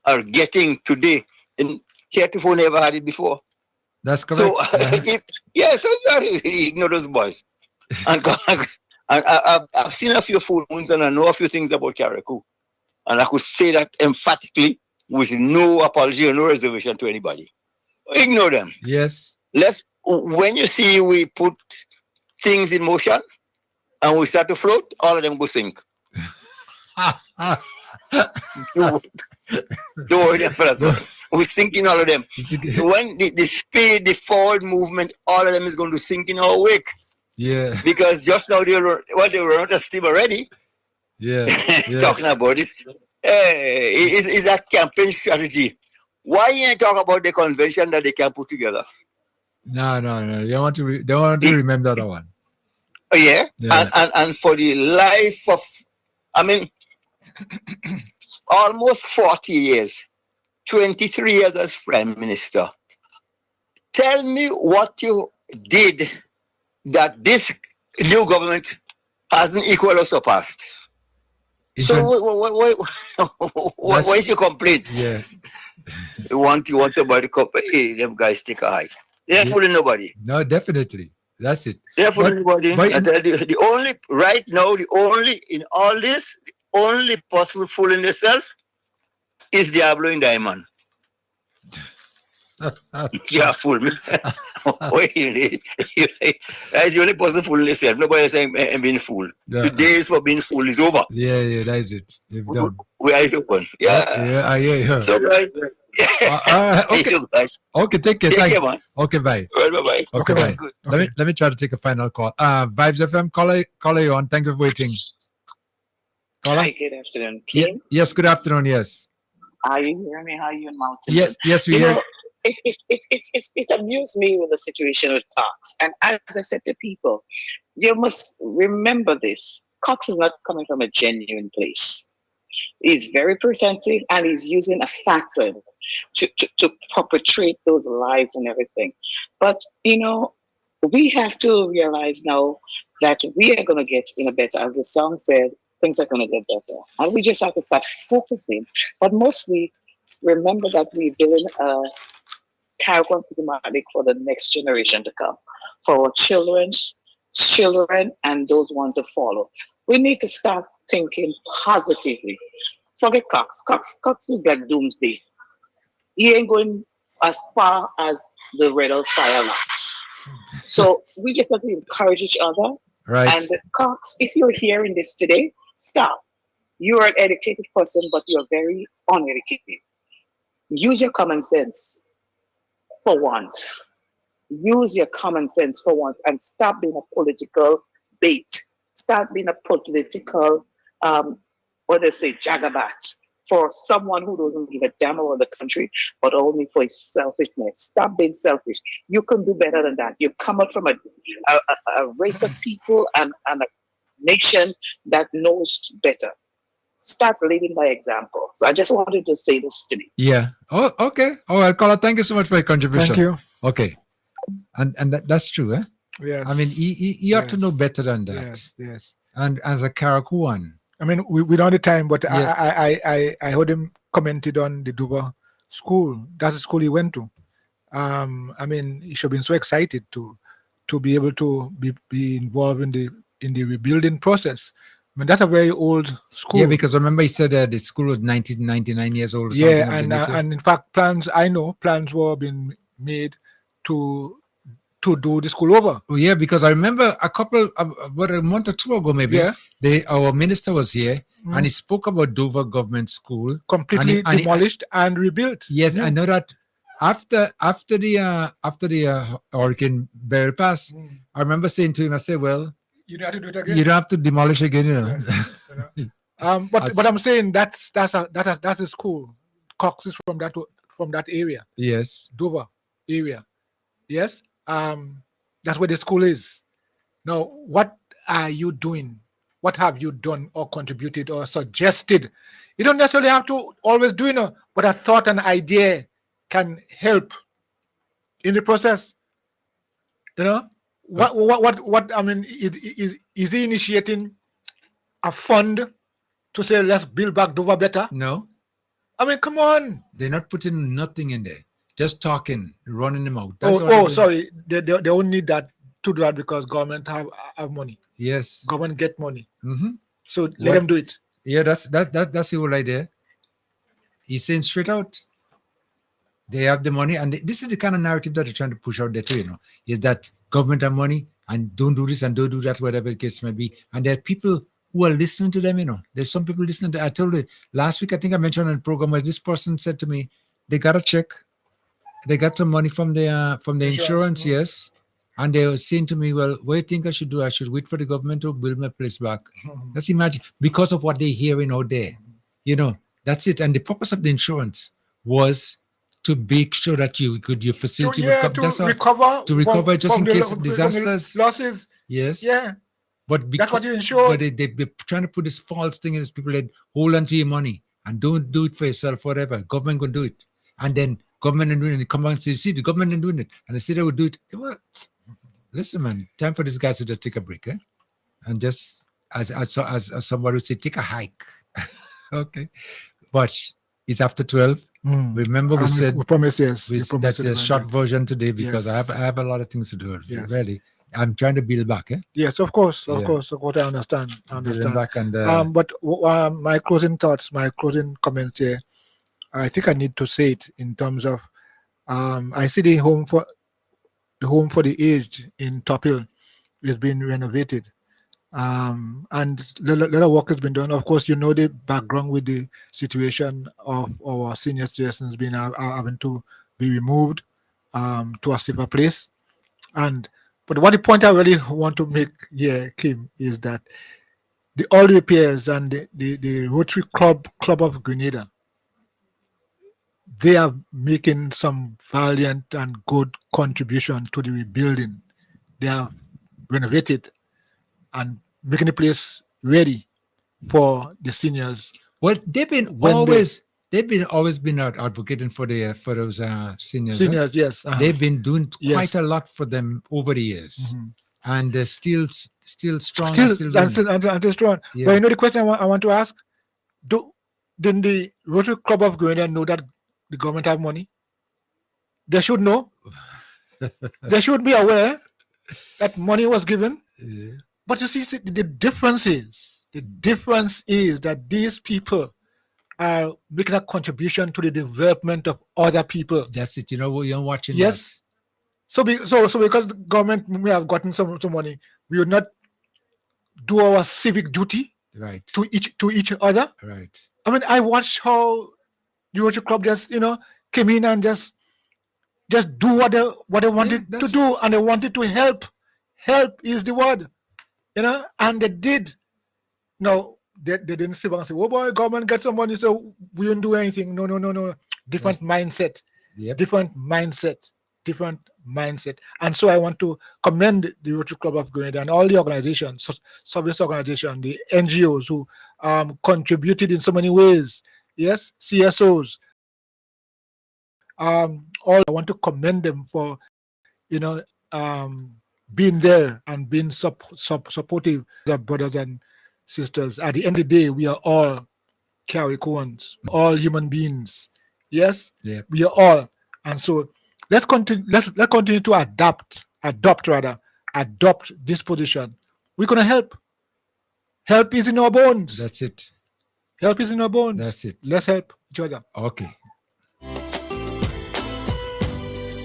are getting today, and heretofore never had it before. That's correct. So ignore those boys. And I've seen a few full moons and I know a few things about Carriacou. And I could say that emphatically with no apology or no reservation to anybody. Ignore them. Yes. When you see we put things in motion and we start to float, all of them go sink. Don't worry, fellas. We're sinking all of them. When the speed, the forward movement, all of them is going to sink in our wake. Yeah. Because just now they run out of steam already. Yeah. Talking about this. It's a campaign strategy. Why you ain't talk about the convention that they can put together? No. You don't want to remember that one. Yeah. And for the life of, almost 40 years, 23 years as Prime Minister. Tell me what you did that this new government hasn't equal or surpassed. So why is your complaint? Yeah. You want somebody to come, hey, them guys take a hike. They ain't fooling nobody. No, definitely. That's it. They're fooling everybody. but I tell you, the only right now, the only in all this, the only possible fooling yourself is Diablo in Diamond. Yeah, fool me. Wait, that's the only person fooling yourself. Nobody is saying I'm being fooled. The days for being fooled is over. Yeah, that's it. You've done. We eyes open. Yeah. I hear you. So guys. Okay. So, guys. Okay, take care. Take Thanks. care, man. Okay, bye. Well, bye-bye. Okay, bye. Good. Let me try to take a final call. Vibes FM, caller you on. Thank you for waiting. Caller? Hi, good afternoon. Kim? Yes, good afternoon. Yes. Are you hearing me? How are you in Mountain? Yes, we hear. It amused me with the situation with Cox. And as I said to people, you must remember this. Cox is not coming from a genuine place. He's very pretensive and he's using a facade to perpetrate those lies and everything. But, we have to realize now that we are going to get in a better, as the song said, things are going to get better. And we just have to start focusing. But mostly, remember that we're doing a character thematic for the next generation to come, for our children's children and those who want to follow. We need to start thinking positively. Forget Cox. Cox is like doomsday. He ain't going as far as the Red House fire alarms. So we just have to encourage each other. Right. And Cox, if you're hearing this today, stop. You are an educated person, but you're very uneducated. Use your common sense for once. Use your common sense for once and stop being a political bait. Start being a political, jagabat for someone who doesn't give a damn about the country, but only for his selfishness. Stop being selfish. You can do better than that. You come out from a race of people and a nation that knows better. Start leading by example. So I just wanted to say this to me. Yeah. Oh, okay. All right, caller. Thank you so much for your contribution. Thank you. Okay. And that's true, eh? Yes. I mean, you ought to know better than that. Yes. And as a Karakuan. I mean, we don't have the time, but Yeah. I heard him commented on the Duba school. That's the school he went to. I mean, he should have been so excited to be able to be involved in the rebuilding process. I mean, that's a very old school. Yeah, because remember he said that the school was 1999 years old. Or Yeah, something of the nature. and in fact, plans were being made to do the school over. Oh, yeah, because I remember about a month or two ago, maybe, our minister was here and he spoke about Dover Government School. Completely demolished and rebuilt. Yes, I know that after the Hurricane Barrel passed, I remember saying to him, I said, well, you don't have to do it again. You don't have to demolish again, Yes, but I'm saying that's a school. Cox is from that area. Yes. Dover area. Yes. That's where the school is. Now, what are you doing? What have you done or contributed or suggested? You don't necessarily have to always do it, but a thought and idea can help in the process. What I mean, is he initiating a fund to say let's build back Dover better? No. I mean, come on. They're not putting nothing in there. Just talking, running them out. Sorry. They don't need that to do that because government have money. Yes. Government get money. Mm-hmm. So let them do it. Yeah, that's the whole idea. He's saying straight out, they have the money, and this is the kind of narrative that they're trying to push out there too, is that government have money and don't do this and don't do that, whatever the case may be. And there are people who are listening to them, There's some people listening to, I told you last week, I think I mentioned on the program where this person said to me, they got a check. They got some money from the insurance, yes. And they were saying to me, well, what do you think I should do? I should wait for the government to build my place back. Let's imagine, because of what they're hearing out there. That's it. And the purpose of the insurance was to make sure that your facility to recover just in case of disasters. Losses. Yes. Yeah. But that's what you insure. But they're trying to put this false thing in these people that hold on to your money and don't do it for yourself, whatever. Government going to do it. And then government and doing it. They come out and say, see, the government and doing it. And they say they would do it. Well, listen, man, time for these guys to just take a break, eh? And just, as somebody would say, take a hike. Okay. Watch. It's after 12. Remember we said we promised, yes. that's a short version today because I have a lot of things to do. Yes. Really. I'm trying to build back. Yes, of course, Yeah. of course. I understand. Building back and But my closing thoughts, my closing comments here. I think I need to say it in terms of I see the home for the aged in Top Hill is being renovated. And a lot of work has been done. Of course, you know the background with the situation of our senior citizens being having to be removed to a safer place. But what the point I really want to make here, Kim, is that the oil repairs and the Rotary Club of Grenada, they are making some valiant and good contribution to the rebuilding. They have renovated and making the place ready for the seniors. Well, they've been always been out advocating for those seniors. Seniors, yes. They've been doing quite a lot for them over the years, and they're still strong. Still strong. Yeah. But you know the question I want to ask: didn't the Rotary Club of Grenada know that the government have money? They should know. They should be aware that money was given. Yeah. But you see, the difference is that these people are making a contribution to the development of other people. That's it. You know, you're watching. Yes. So because the government may have gotten some money, we would not do our civic duty to each other. Right. I mean, I watched how the Rotary Club just came in and just do what they wanted to do, and they wanted to help. Help is the word, and they did. No, they didn't sit back and say, "Oh boy, government get some money, so we won't do anything." No. Different mindset. Yep. Different mindset. And so I want to commend the Rotary Club of Grenada and all the organizations, service organizations, the NGOs who contributed in so many ways. Yes, CSOs. I want to commend them for, being there and being supportive of our brothers and sisters. At the end of the day, we are all Carriacouans, all human beings. Yes, we are all, and so let's continue. Let's continue to adopt this position. We're gonna help. Help is in our bones. That's it. Help is in our bones. That's it. Let's help each other. Okay.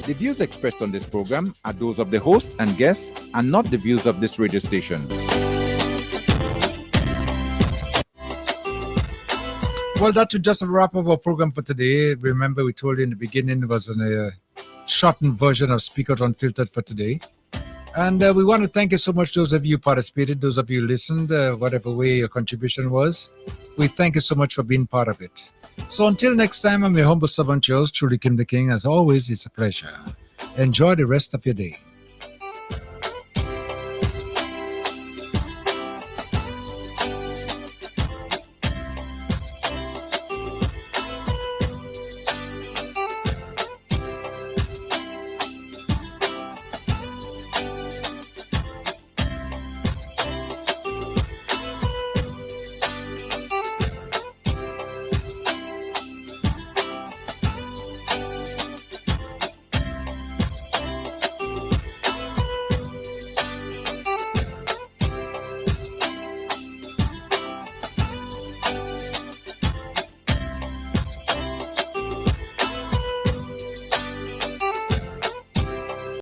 The views expressed on this program are those of the host and guests and not the views of this radio station. Well, that would just wrap up our program for today. Remember, we told you in the beginning it was a shortened version of Speak Out Unfiltered for today. And we want to thank you so much, those of you who participated, those of you who listened, whatever way your contribution was. We thank you so much for being part of it. So until next time, I'm your humble servant, yours, truly Kim the King. As always, it's a pleasure. Enjoy the rest of your day.